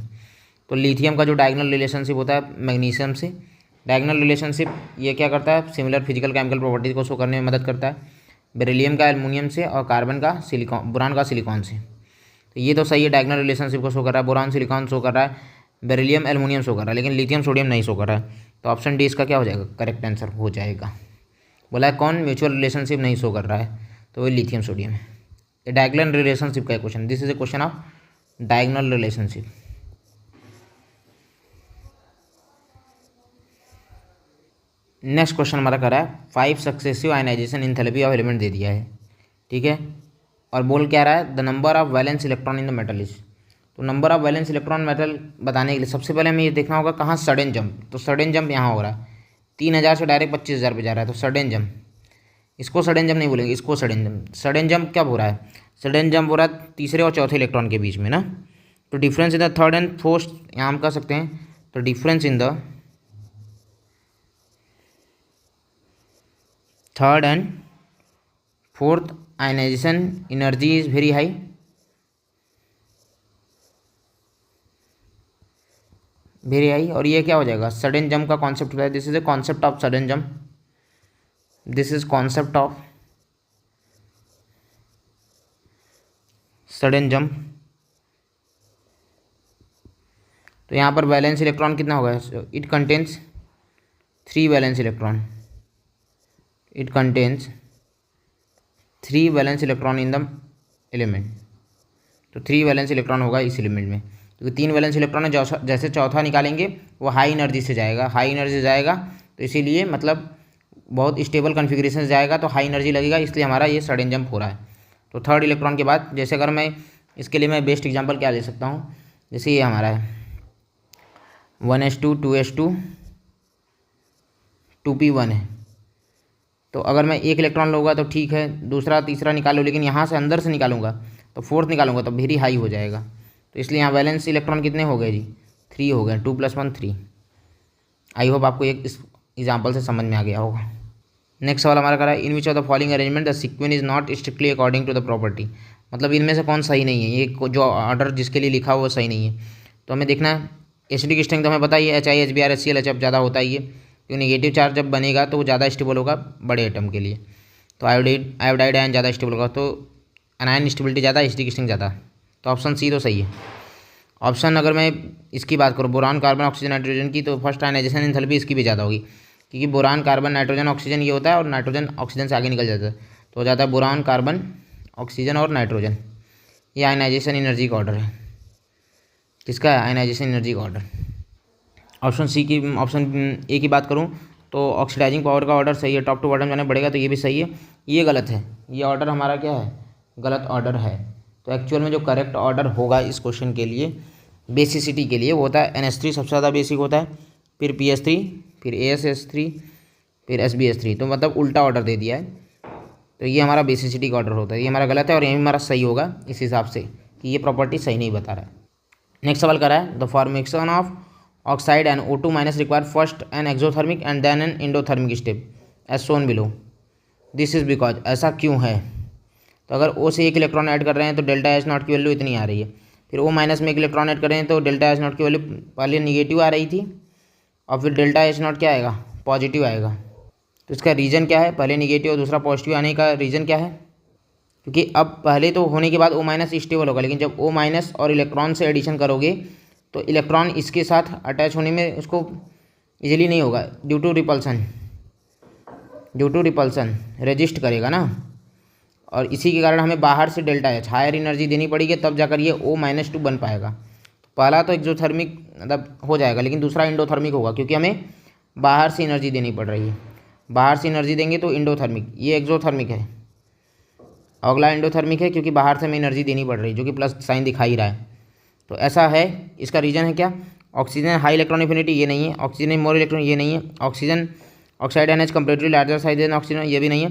तो लिथियम का जो डायगोनल रिलेशनशिप होता है मैग्नीशियम से, डायगोनल रिलेशनशिप ये क्या करता है, सिमिलर फिजिकल केमिकल प्रॉपर्टीज को शो करने में मदद करता है। बेरिलियम का एल्युमिनियम से और कार्बन का सिलिकॉन, बोरान का सिलिकॉन से। तो ये तो सही है, डायगोनल रिलेशनशिप को शो कर रहा है। बोरान सिलिकॉन शो कर रहा है, बेरिलियम एल्युमिनियम शो कर रहा है, लेकिन लिथियम सोडियम नहीं शो कर रहा है। तो ऑप्शन डी इसका क्या हो जाएगा, करेक्ट आंसर हो जाएगा। बोला है कौन म्यूचुअल रिलेशनशिप नहीं शो कर रहा है, तो वो लिथियम सोडियम है। ये डायगोनल रिलेशनशिप का question, this is a question of diagonal relationship. Next question हमारा कर रहा है 5 successive ionisation enthalpy of element दे दिया है, ठीक है। और बोल क्या रहा है, the number of valence electron in the metal is. तो number of valence electron metal बताने के लिए सबसे पहले हमें ये देखना होगा कहाँ सडन जंप। तो सडन जंप यहाँ हो रहा है, 3000 से डायरेक्ट 25000 पे जा रहा है, तो सडन जंप। इसको सडन जंप नहीं बोलेंगे, इसको सडन जंप। सडन जंप कब हो रहा है, सडन जंप हो रहा है तीसरे और चौथे इलेक्ट्रॉन के बीच में ना। तो difference in the third and fourth यहाँ हम कह सकते हैं। तो difference in the third and fourth ionization energy is very high, very high. और ये क्या हो जाएगा, सडन जंप का कॉन्सेप्ट होता है। This is a concept of sudden jump, this is concept of sudden jump. तो यहाँ पर वैलेंस इलेक्ट्रॉन कितना होगा, it contains 3 valence electron, it contains 3 valence electron in the element. तो 3 वैलेंस इलेक्ट्रॉन होगा इस एलिमेंट में, क्योंकि 3 वैलेंस इलेक्ट्रॉन है, जैसे चौथा निकालेंगे वो हाई एनर्जी से जाएगा, हाई एनर्जी से जाएगा तो इसीलिए मतलब बहुत स्टेबल कॉन्फ़िगरेशन से जाएगा तो हाई एनर्जी लगेगा, इसलिए हमारा ये सडन जंप हो रहा है। तो थर्ड इलेक्ट्रॉन के बाद, जैसे अगर मैं इसके लिए मैं बेस्ट एग्जांपल क्या ले सकता हूँ, जैसे ये हमारा है 1s2 2s2 2p1 है। तो अगर मैं एक इलेक्ट्रॉन लूँगा तो ठीक है, दूसरा तीसरा निकालूँ, लेकिन यहाँ से अंदर से निकालूंगा तो फोर्थ निकालूंगा तो वेरी हाई हो जाएगा। तो इसलिए यहाँ वैलेंस इलेक्ट्रॉन कितने हो गए जी, 3 हो गए, 2 + 1 3। आई होप आपको एक इस एग्जाम्पल से समझ में आ गया होगा। नेक्स्ट सवाल हमारा करा है, in which of the following arrangement the sequence is not strictly according to the property. मतलब इनमें से कौन सही नहीं है, ये जो ऑर्डर जिसके लिए लिखा हुआ वो सही नहीं है। तो हमें देखना है एसिडिक स्ट्रेंथ हमें पता ही है, HI HBr HCl HF ज़्यादा होता ही है, क्योंकि नेगेटिव चार्ज जब बनेगा तो वो ज़्यादा स्टेबल होगा बड़े एटम के लिए। तो आयोडाइड आयन ज़्यादा स्टेबल होगा, तो अनायन स्टेबिलिटी ज़्यादा, एसिडिक स्ट्रेंथ ज़्यादा। तो ऑप्शन सी तो सही है। ऑप्शन अगर मैं इसकी बात करूँ बोरान कार्बन ऑक्सीजन नाइट्रोजन की, तो फर्स्ट आयनाइजेशन एंथैल्पी इसकी भी ज़्यादा होगी, क्योंकि बोरान कार्बन नाइट्रोजन ऑक्सीजन ये होता है और नाइट्रोजन ऑक्सीजन से आगे निकल जाता है, तो हो जाता है बोरान कार्बन ऑक्सीजन और नाइट्रोजन। ये आयनाइजेशन एनर्जी का ऑर्डर है, किसका है, आयनाइजेशन एनर्जी का ऑर्डर। ऑप्शन सी की, ऑप्शन ए की बात करूँ तो ऑक्सीडाइजिंग पावर का ऑर्डर सही है, टॉप टू बॉटम जाने पड़ेगा, तो ये भी सही है। ये गलत है, ये ऑर्डर हमारा क्या है, गलत ऑर्डर है। तो एक्चुअल में जो करेक्ट ऑर्डर होगा इस क्वेश्चन के लिए बेसिसिटी के लिए वो होता है NH3 सबसे ज़्यादा बेसिक होता है, फिर PS3, फिर ASS3, फिर SbS3। तो मतलब उल्टा ऑर्डर दे दिया है, तो ये हमारा बेसिसिटी का ऑर्डर होता है, ये हमारा गलत है और ये हमारा सही होगा इस हिसाब से कि ये प्रॉपर्टी सही नहीं बता रहा है। नेक्स्ट सवाल कर रहा है, the formation of oxide and O2 minus require first an exothermic and then an endothermic step as shown below, this is because, ऐसा क्यों है। तो अगर O से एक इलेक्ट्रॉन ऐड कर रहे हैं तो डेल्टा H नॉट की वैल्यू इतनी आ रही है, फिर O माइनस में एक इलेक्ट्रॉन ऐड कर रहे हैं तो डेल्टा H नॉट की वैल्यू पहले निगेटिव आ रही थी और फिर डेल्टा H नॉट क्या आएगा, पॉजिटिव आएगा। तो इसका रीज़न क्या है, पहले निगेटिव और दूसरा पॉजिटिव आने का रीज़न क्या है, क्योंकि अब पहले तो होने के बाद O माइनस स्टेबल होगा, लेकिन जब O माइनस और इलेक्ट्रॉन से एडिशन करोगे तो इलेक्ट्रॉन इसके साथ अटैच होने में उसको इजीली नहीं होगा, ड्यू टू रिपल्सन रेजिस्ट करेगा ना, और इसी के कारण हमें बाहर से डेल्टा H हायर एनर्जी देनी पड़ेगी, तब जाकर ये O-2 बन पाएगा। तो पहला तो एक्सोथर्मिक मतलब हो जाएगा, लेकिन दूसरा इंडोथर्मिक होगा, क्योंकि हमें बाहर से एनर्जी देनी पड़ रही है, बाहर से एनर्जी देंगे तो इंडोथर्मिक, ये एक्सोथर्मिक है, अगला इंडोथर्मिक है, क्योंकि बाहर से हमें एनर्जी देनी पड़ रही है, जो कि प्लस साइन दिखा ही रहा है। तो ऐसा है, इसका रीज़न है क्या, ऑक्सीजन हाई इलेक्ट्रॉन एफिनिटी ये नहीं है, ऑक्सीजन मोर इलेक्ट्रॉन ये नहीं है, oxygen oxide NH comparatively larger size than oxygen ये भी नहीं है।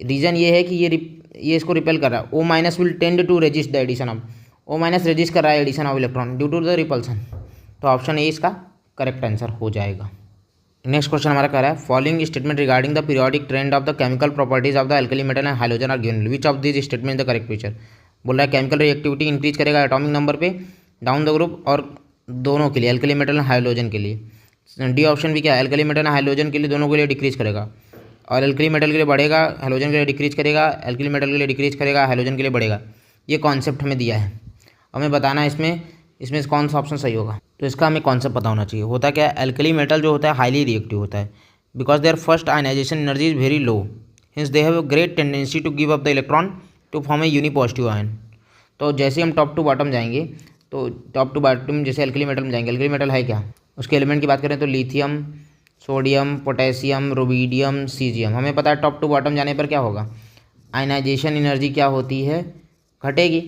रीज़न ये है कि ये इसको रिपेल कर रहा है, O minus will tend to resist the addition of, O minus resist कर रहा है addition of electron due to the repulsion. तो ऑप्शन ए इसका करेक्ट आंसर हो जाएगा। नेक्स्ट क्वेश्चन हमारा कह रहा है, following statement regarding the periodic trend of the chemical properties of the alkali metal and hydrogen are given, which of this statement the correct picture. बोल रहा है केमिकल रिएक्टिविटी इंक्रीज करेगा एटॉमिक नंबर पे down the group, और दोनों के लिए alkali metal and hydrogen के लिए। डी ऑप्शन भी क्या है, एल्कली मेटल एंड हाइड्रोजन के लिए दोनों के लिए डिक्रीज करेगा, और एल्कली मेटल के लिए बढ़ेगा, हाइड्रोजन के लिए डिक्रीज करेगा, एल्कली मेटल के लिए डिक्रीज करेगा, हाइड्रोजन के लिए बढ़ेगा। ये कॉन्सेप्ट हमें दिया है, हमें बताना है इसमें कौन सा ऑप्शन सही होगा। तो इसका हमें कॉन्सेप्ट पता होना चाहिए। होता क्या है, एल्कली मेटल जो होता है हाईली रिएक्टिव होता है, because their first ionisation energy is very low, hence they have a great tendency to give up the electron to form a unipositive ion. तो जैसे हम टॉप टू बॉटम जाएंगे, तो टॉप टू बॉटम जैसे alkali metal में जाएंगे, alkali metal है क्या, उसके एलिमेंट की बात करें तो lithium, sodium, potassium, rubidium, caesium. हमें पता है टॉप टू बॉटम जाने पर क्या होगा, आयनाइजेशन एनर्जी क्या होती है, घटेगी।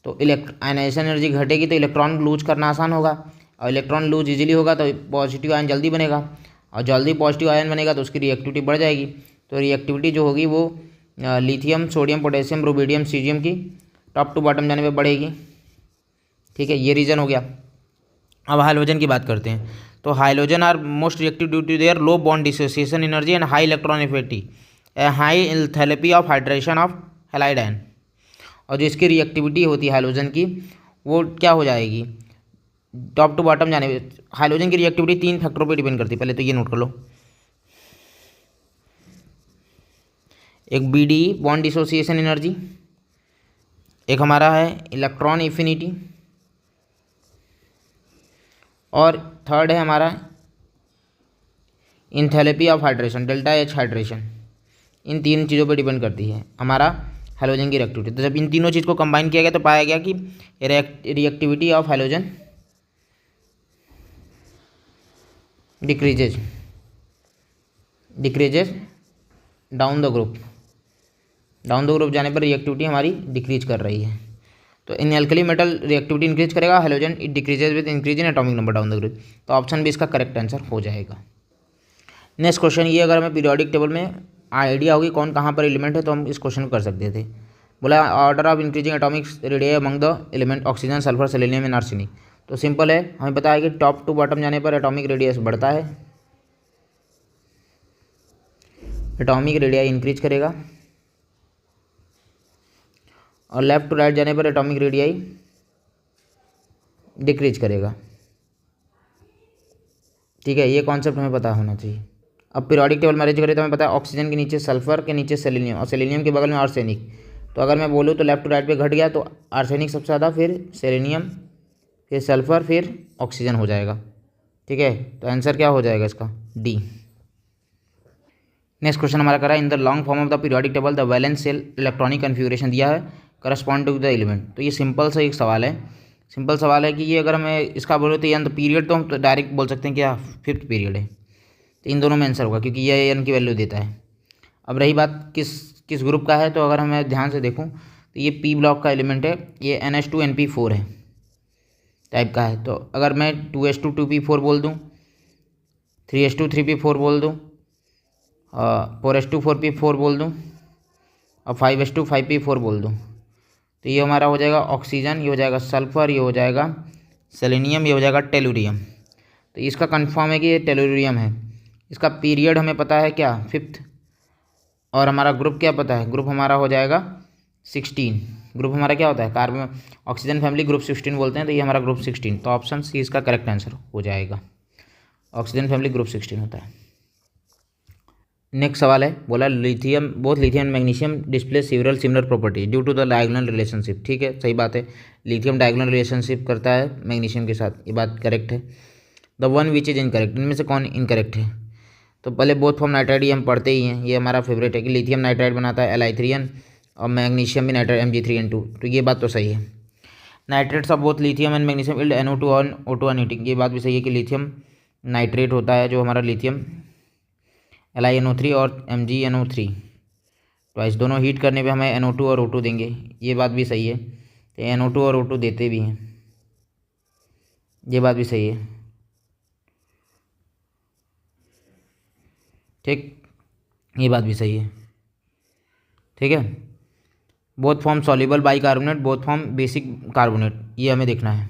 तो आयनाइजेशन एनर्जी घटेगी तो इलेक्ट्रॉन लूज करना आसान होगा, और इलेक्ट्रॉन लूज इजीली होगा तो पॉजिटिव आयन जल्दी बनेगा, और जल्दी पॉजिटिव आयन बनेगा तो उसकी रिएक्टिविटी बढ़ जाएगी। तो रिएक्टिविटी जो होगी वो lithium, sodium, potassium, rubidium, caesium की टॉप टू बॉटम जाने पर बढ़ेगी। ठीक है, ये रीज़न हो गया। अब हाइड्रोजन की बात करते हैं। तो hydrogen are most reactive due to their low bond dissociation energy and high electron affinity, high enthalpy of hydration of halide ion. और जो इसकी रिएक्टिविटी होती है हाइड्रोजन की, वो क्या हो जाएगी, टॉप टू बॉटम जाने में हाइड्रोजन की रिएक्टिविटी 3 फैक्टरों पे डिपेंड करती है। पहले तो ये नोट कर लो, एक BD बॉन्ड डिसोसिएशन एनर्जी, एक हमारा है इलेक्ट्रॉन एफिनिटी, और थर्ड है हमारा enthalpy of hydration, delta H hydration. इन तीन चीज़ों पर डिपेंड करती है हमारा हैलोजन की रिएक्टिविटी। तो जब इन तीनों चीज़ को कंबाइन किया गया तो पाया गया कि reactivity of halogen decreases down the group जाने पर रिएक्टिविटी हमारी डिक्रीज कर रही है। तो इन एल्कली मेटल रिएक्टिविटी इंक्रीज करेगा, halogen it decreases with increase in atomic number down the group. तो ऑप्शन भी इसका करेक्ट आंसर हो जाएगा। नेक्स्ट क्वेश्चन ये, अगर हमें पीरियोडिक टेबल में आइडिया होगी कौन कहाँ पर एलिमेंट है तो हम इस क्वेश्चन को कर सकते थे। बोला order of increasing atomic radius among the element oxygen, sulphur, selenium and arsenic. तो सिंपल है, हमें पता है कि टॉप टू बॉटम जाने पर एटॉमिक रेडियस बढ़ता है, एटॉमिक रेडियस इंक्रीज करेगा, और लेफ्ट टू राइट जाने पर एटॉमिक रेडियस डिक्रीज करेगा। ठीक है, ये कॉन्सेप्ट हमें पता होना चाहिए। अब पीरियोडिक टेबल में अरेंज करें तो हमें पता है ऑक्सीजन के नीचे सल्फर, के नीचे सेलेनियम और सेलेनियम के बगल में आर्सेनिक। तो अगर मैं बोलूँ तो लेफ्ट टू राइट पे घट गया तो आर्सेनिक सबसे ज़्यादा, फिर सेलेनियम, फिर सल्फर, फिर ऑक्सीजन हो जाएगा। ठीक है, तो आंसर क्या हो जाएगा इसका? डी। नेक्स्ट क्वेश्चन हमारा करा, in the long form of the periodic table the valence shell electronic configuration दिया है करस्पॉन्ड टू द एलिमेंट। तो ये सिंपल सा एक सवाल है, सिंपल सवाल है कि ये अगर हमें इसका बोले तो एन पीरियड तो हम तो डायरेक्ट बोल सकते हैं कि फिफ्थ पीरियड है। तो इन दोनों में आंसर होगा क्योंकि ये एन की वैल्यू देता है। अब रही बात किस ग्रुप का है, तो अगर मैं ध्यान से देखूँ तो ये पी ब्लॉक का एलिमेंट है, ये NH2NP4 है टाइप का है। तो अगर मैं 2S2 2P4 बोल दूँ, 3S2 3P4 बोल दूँ, 4S2 4P4 बोल दूँ और 5S2 5P4 बोल दूँ, तो ये हमारा हो जाएगा ऑक्सीजन, ये हो जाएगा सल्फर, ये हो जाएगा सेलेनियम, ये हो जाएगा टेलुरियम। तो इसका कंफर्म है कि ये टेलुरियम है। इसका पीरियड हमें पता है क्या? फिफ्थ। और हमारा ग्रुप क्या पता है? ग्रुप हमारा हो जाएगा 16। ग्रुप हमारा क्या होता है? कार्बन ऑक्सीजन फैमिली ग्रुप 16 बोलते हैं, तो ये हमारा ग्रुप 16। तो ऑप्शन सी इसका करेक्ट आंसर हो जाएगा, ऑक्सीजन फैमिली ग्रुप 16 होता है। नेक्स्ट सवाल है, बोला lithium both lithium and magnesium display several similar property due to the diagonal relationship. ठीक है, सही बात है, लिथियम डायगोनल रिलेशनशिप करता है मैग्नीशियम के साथ, ये बात करेक्ट है। The one which is incorrect, इनमें से कौन इनकरेक्ट है? तो पहले बोथ फॉर्म नाइट्राइड ये हम पढ़ते ही हैं, ये हमारा फेवरेट है कि लिथियम नाइट्राइड बनाता है Li3n और मैग्नीशियम भी नाइट्राइड Mg3n2। तो ये बात तो सही है। Nitrates of both lithium and magnesium yield NO2 और O2 ऑन हीटिंग, ये बात भी सही है कि लिथियम नाइट्रेट होता है जो हमारा लिथियम LiNO3 और MgNO3 ट्वाइस दोनों हीट करने पे हमें NO2 और O2 देंगे, ये बात भी सही है। तो NO2 और O2 देते भी हैं, ये बात भी सही है। ठीक, ये बात भी सही है। ठीक है, both form soluble bicarbonate, both form basic carbonate, ये हमें देखना है।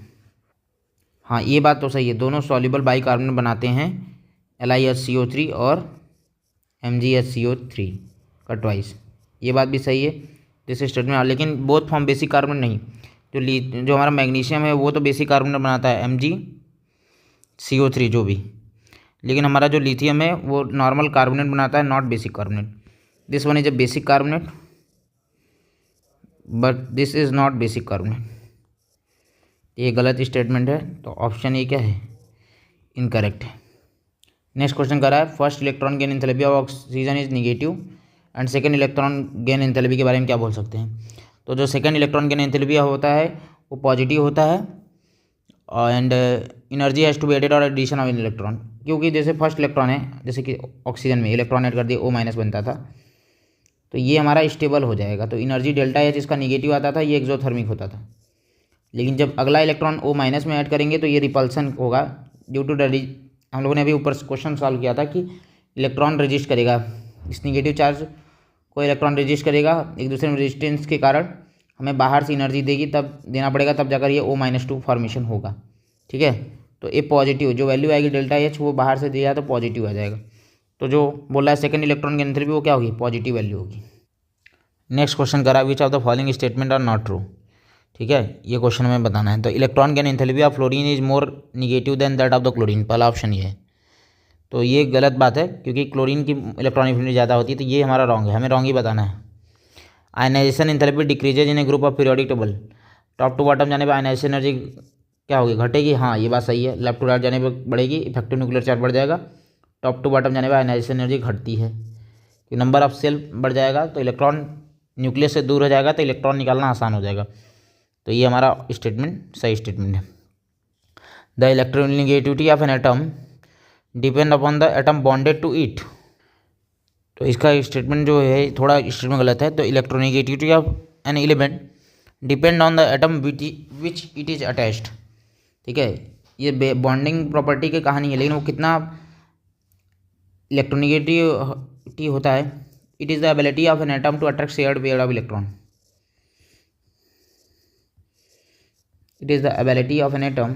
हाँ, ये बात तो सही है, दोनों सॉल्युबल बाइकार्बोनेट बनाते हैं LiHCO3 और MgHCO3 का ट्वाइस, ये बात भी सही है जैसे स्टेटमेंट। लेकिन बोथ फॉर्म बेसिक कार्बोनेट नहीं, जो हमारा मैग्नीशियम है वो तो बेसिक कार्बोनेट बनाता है MgCO3 जो भी, लेकिन हमारा जो लिथियम है वो नॉर्मल कार्बोनेट बनाता है, not basic carbonate. This one is a basic carbonate but this is not basic carbonate, ये गलत स्टेटमेंट है। तो ऑप्शन ए क्या है? इनकरेक्ट है। नेक्स्ट क्वेश्चन कर रहा है, first electron gain enthalpy of oxygen is negative and second electron gain enthalpy के बारे में क्या बोल सकते हैं? तो जो सेकंड इलेक्ट्रॉन गेन एंथैल्पी होता है वो पॉजिटिव होता है and energy has to be added और एडिशन ऑफ एन इलेक्ट्रॉन, क्योंकि जैसे फर्स्ट इलेक्ट्रॉन है, जैसे कि ऑक्सीजन में इलेक्ट्रॉन ऐड कर दिए O- बनता था, तो ये हमारा स्टेबल हो जाएगा। तो एनर्जी डेल्टा एच इसका निगेटिव आता था, ये एक्सोथर्मिक होता था। लेकिन जब अगला इलेक्ट्रॉन O- में ऐड करेंगे तो ये रिपल्सन होगा ड्यू टू हम लोगों ने अभी ऊपर क्वेश्चन सॉल्व किया था कि इलेक्ट्रॉन रजिस्ट करेगा, इस निगेटिव चार्ज को इलेक्ट्रॉन रजिस्ट करेगा, एक दूसरे में रेजिस्टेंस के कारण हमें बाहर से एनर्जी देगी, तब देना पड़ेगा, तब जाकर ये O-2 फॉर्मेशन होगा। ठीक है, तो ये पॉजिटिव जो वैल्यू आएगी डेल्टा एच वो बाहर से दिया तो पॉजिटिव आ जाएगा। तो जो बोला है सेकंड इलेक्ट्रॉन की एंथैल्पी वो क्या होगी? पॉजिटिव वैल्यू होगी। नेक्स्ट क्वेश्चन करा, which of the following statement are not true. ठीक है, ये क्वेश्चन हमें बताना है। तो electron gain enthalpy of fluorine is more negative than that of the chlorine, पहला ऑप्शन ये है। तो ये गलत बात है क्योंकि क्लोरीन की इलेक्ट्रॉनिक एफिनिटी ज़्यादा होती है, तो ये हमारा रॉन्ग है, हमें रॉन्ग ही बताना है। Ionization enthalpy decreases in a group of periodic table, top to bottom जाने पर आयनाइजेशन एनर्जी क्या होगी? घटेगी। हाँ, ये बात सही है, लेफ्ट टू राइट जाने पर बढ़ेगी, इफेक्टिव न्यूक्लियर चार्ज बढ़ जाएगा, टॉप टू बॉटम जाने पर आयनाइजेशन एनर्जी घटती है कि नंबर ऑफ सेल बढ़ जाएगा तो इलेक्ट्रॉन न्यूक्लियस से दूर हो जाएगा तो इलेक्ट्रॉन निकालना आसान हो जाएगा। तो ये हमारा स्टेटमेंट सही स्टेटमेंट है। The electronegativity of an atom depend upon the atom bonded to it. तो इसका स्टेटमेंट जो है थोड़ा स्टेटमेंट गलत है। तो electronegativity of an element depend on the atom which it is attached. ठीक है, ये बॉन्डिंग प्रॉपर्टी की कहानी है, लेकिन वो कितना इलेक्ट्रोनेगेटिविटी होता है। It is the ability of an atom to attract shared pair of electron. It is the ability of an atom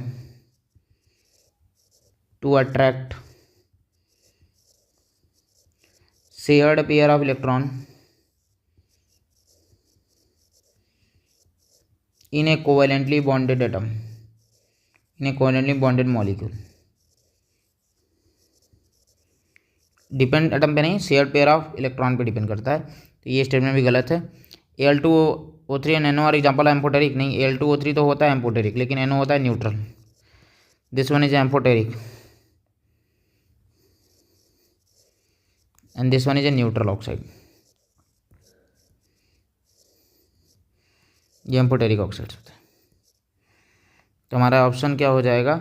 to attract shared pair of electron in a covalently bonded atom, in a covalently bonded molecule। Depend atom पे नहीं, shared pair of electron पे depend करता है। तो ये statement भी गलत है। Al2O3 and NO are example amphoteric. नहीं, Al2O3 तो होता है एम्फोटेरिक, लेकिन NO होता है neutral. This one is amphoteric and this one is a neutral oxide। ये एम्फोटेरिक ऑक्साइड होता है। तो हमारा ऑप्शन क्या हो जाएगा,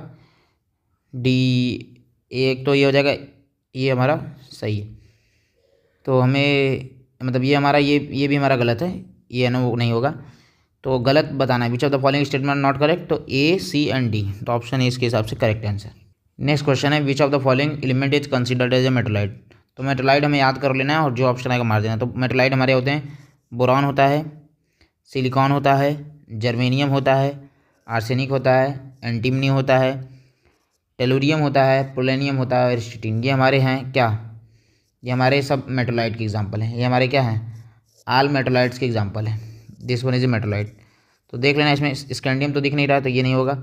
डी। एक तो ये हो जाएगा, ये हमारा सही है। तो हमें मतलब ये हमारा ये भी हमारा गलत है, ये नो नहीं होगा। तो गलत बताना है, which of the following statement not correct. तो ए, सी एंड डी। तो ऑप्शन ए इसके हिसाब से करेक्ट आंसर। नेक्स्ट क्वेश्चन है, which of the following element is considered as a metalloid. तो मेटालाइट हमें याद कर लेना है और जो ऑप्शन आएगा मार देना। तो मेटालाइट हमारे होते हैं, बोरॉन होता है, सिलिकॉन होता है, जर्मेनियम होता है, आर्सेनिक होता है, एंटीमनी होता है, टेलुरियम होता है, पोलेनियम होता है और स्टिटिन। ये हमारे हैं क्या, ये हमारे सब मेटालाइट के एग्जाम्पल हैं। ये हमारे क्या हैं, ऑल मेटालाइट्स के एग्जाम्पल हैं। This one is a metalloid. तो देख लेना, इसमें स्कैंडियम तो दिख नहीं रहा है तो ये नहीं होगा,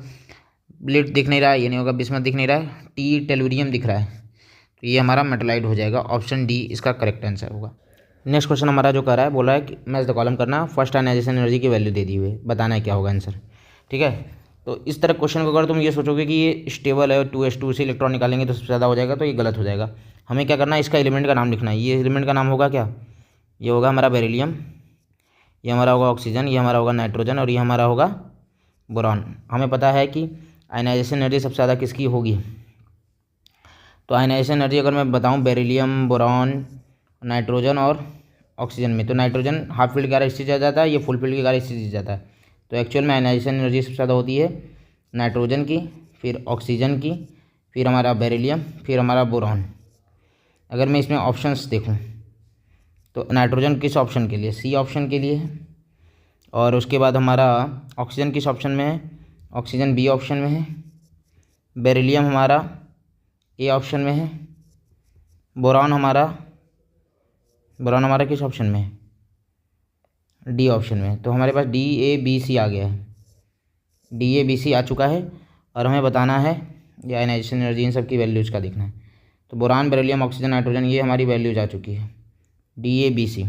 ब्लिट दिख नहीं रहा है ये नहीं होगा, बिस्मथ दिख नहीं रहा है, टी टेलुरियम दिख रहा है। तो ये हमारा मेटालाइट हो जाएगा, ऑप्शन डी इसका करेक्ट आंसर होगा। नेक्स्ट क्वेश्चन हमारा जो कर रहा है, बोला है कि मैच द कॉलम करना, फर्स्ट आयनाइजेशन एनर्जी की वैल्यू दे दी हुई है, बताना है क्या होगा आंसर। ठीक है, तो इस तरह क्वेश्चन को अगर तुम ये सोचोगे कि ये स्टेबल है, 2s2 से इलेक्ट्रॉन निकालेंगे तो सबसे ज़्यादा हो जाएगा, तो ये गलत हो जाएगा। हमें क्या करना है, इसका एलिमेंट का नाम लिखना है। ये एलिमेंट का नाम होगा क्या, ये होगा हमारा बेरिलियम, ये हमारा होगा ऑक्सीजन, ये हमारा होगा नाइट्रोजन और ये हमारा होगा बोरॉन। हमें पता है कि आयनाइजेशन एनर्जी सबसे ज़्यादा किसकी होगी। तो आयनाइजेशन एनर्जी अगर मैं बताऊं, बेरिलियम, बोरॉन, नाइट्रोजन और ऑक्सीजन में, तो नाइट्रोजन हाफ फील्ड के कारण स्थिति आ जाता है, ये फुल फील्ड के कारण स्थिति जाता है। तो एक्चुअल में आयनाइजेशन एनर्जी सबसे ज़्यादा होती है नाइट्रोजन की, फिर ऑक्सीजन की, फिर हमारा बेरिलियम, फिर हमारा बोरॉन। अगर मैं इसमें ऑप्शंस देखूं तो नाइट्रोजन किस ऑप्शन के लिए, सी ऑप्शन के लिए है, और उसके बाद हमारा ऑक्सीजन किस ऑप्शन में है, ऑक्सीजन बी ऑप्शन में है, बेरिलियम हमारा ए ऑप्शन में है, बोरॉन हमारा किस ऑप्शन में है, डी ऑप्शन में है। तो हमारे पास डी ए बी सी आ गया है, डी ए बी सी आ चुका है और हमें बताना है ये आयनाइजेशन एनर्जी, इन सब की वैल्यूज़ का देखना है। तो बोरान, बेरिलियम, ऑक्सीजन, नाइट्रोजन, ये हमारी वैल्यूज आ चुकी है, डी ए बी सी।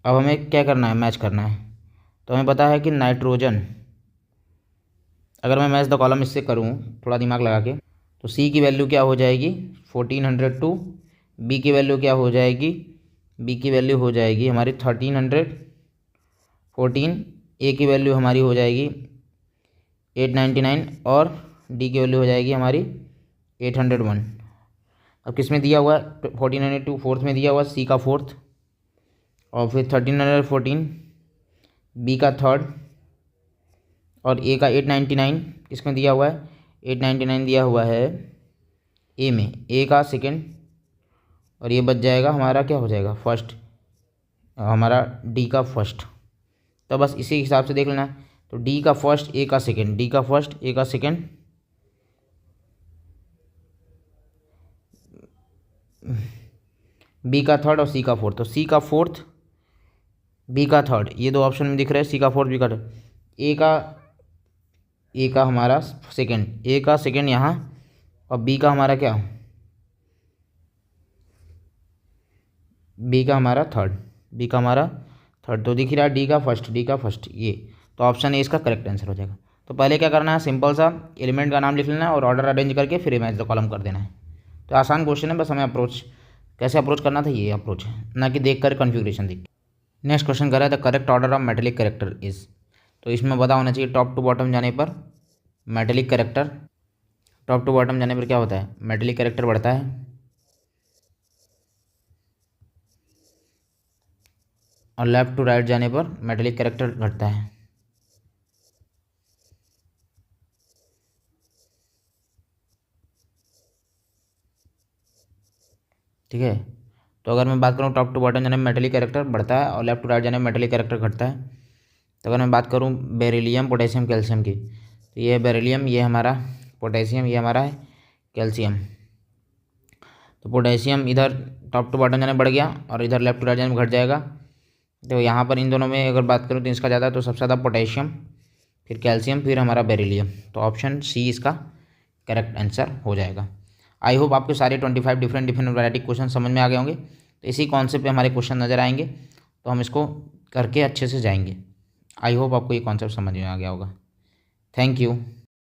अब हमें क्या करना है, मैच करना है। तो हमें पता है कि नाइट्रोजन, अगर मैं मैच द कॉलम इससे करूँ थोड़ा दिमाग लगा के, तो सी की वैल्यू क्या हो जाएगी 1402, बी की वैल्यू क्या हो जाएगी, बी की वैल्यू हो जाएगी हमारी 1314, ए की वैल्यू हमारी हो जाएगी 899 और डी की वैल्यू हो जाएगी हमारी 801। अब किस में दिया हुआ है, 1402 फोर्थ में दिया हुआ है, सी का फोर्थ, और फिर 1314 बी का थर्ड, और ए का 899 किस में दिया हुआ है, 899 दिया हुआ है ए में, ए का सेकेंड, और ये बच जाएगा हमारा क्या हो जाएगा फर्स्ट, हमारा डी का फर्स्ट। तो बस इसी हिसाब से देख लेना है। तो डी का फर्स्ट, ए का सेकेंड, डी का फर्स्ट, ए का सेकेंड, बी का थर्ड और सी का फोर्थ। तो सी का फोर्थ, बी का थर्ड, ये दो ऑप्शन में दिख रहे हैं, सी का फोर्थ, बी का थर्ड। ए का हमारा सेकेंड, ए का सेकेंड यहाँ, और बी का हमारा क्या, बी का हमारा थर्ड, बी का हमारा थर्ड। तो दिख रहा है डी का फर्स्ट, डी का फर्स्ट, ये। तो ऑप्शन ए इसका करेक्ट आंसर हो जाएगा। तो पहले क्या करना है, सिंपल सा एलिमेंट का नाम लिख लेना है और ऑर्डर अरेंज करके फिर इमेज द कॉलम कर देना है। तो आसान क्वेश्चन है, बस हमें अप्रोच कैसे अप्रोच करना था, ये अप्रोच है, ना कि देख कर कन्फिग्रेशन देख। नेक्स्ट क्वेश्चन कर रहा है the correct order of metallic character is. तो इसमें पता होना चाहिए टॉप टू बॉटम जाने पर metallic character, top to bottom जाने पर क्या होता है, मेटेलिक कैरेक्टर बढ़ता है, और लेफ्ट टू राइट जाने पर मेटेलिक कैरेक्टर घटता है। ठीक है, तो अगर मैं बात करूँ टॉप टू बॉटम जाने में मेटेलिक कैरेक्टर बढ़ता है और लेफ्ट टू राइट जाने में मेटेलिक कैरेक्टर घटता है। तो अगर मैं बात करूँ बेरिलियम पोटेशियम कैल्शियम की, तो ये बेरिलियम, ये हमारा पोटेशियम, ये हमारा है कैल्शियम। तो पोटेशियम इधर टॉप टू बॉटम जाने बढ़ गया और इधर लेफ्ट टू राइट जाने में घट जाएगा। तो यहाँ पर इन दोनों में अगर बात करूँ तो इसका ज़्यादा, तो सबसे ज़्यादा पोटेशियम, फिर कैल्शियम, फिर हमारा बेरिलियम। तो ऑप्शन सी इसका करेक्ट आंसर हो जाएगा। आई होप आपको सारे 25 डिफरेंट वैरायटी क्वेश्चन समझ में आ गए होंगे। तो इसी कॉन्सेप्ट पे हमारे क्वेश्चन नज़र आएंगे, तो हम इसको करके अच्छे से जाएंगे। आई होप आपको ये कॉन्सेप्ट समझ में आ गया होगा। Thank you.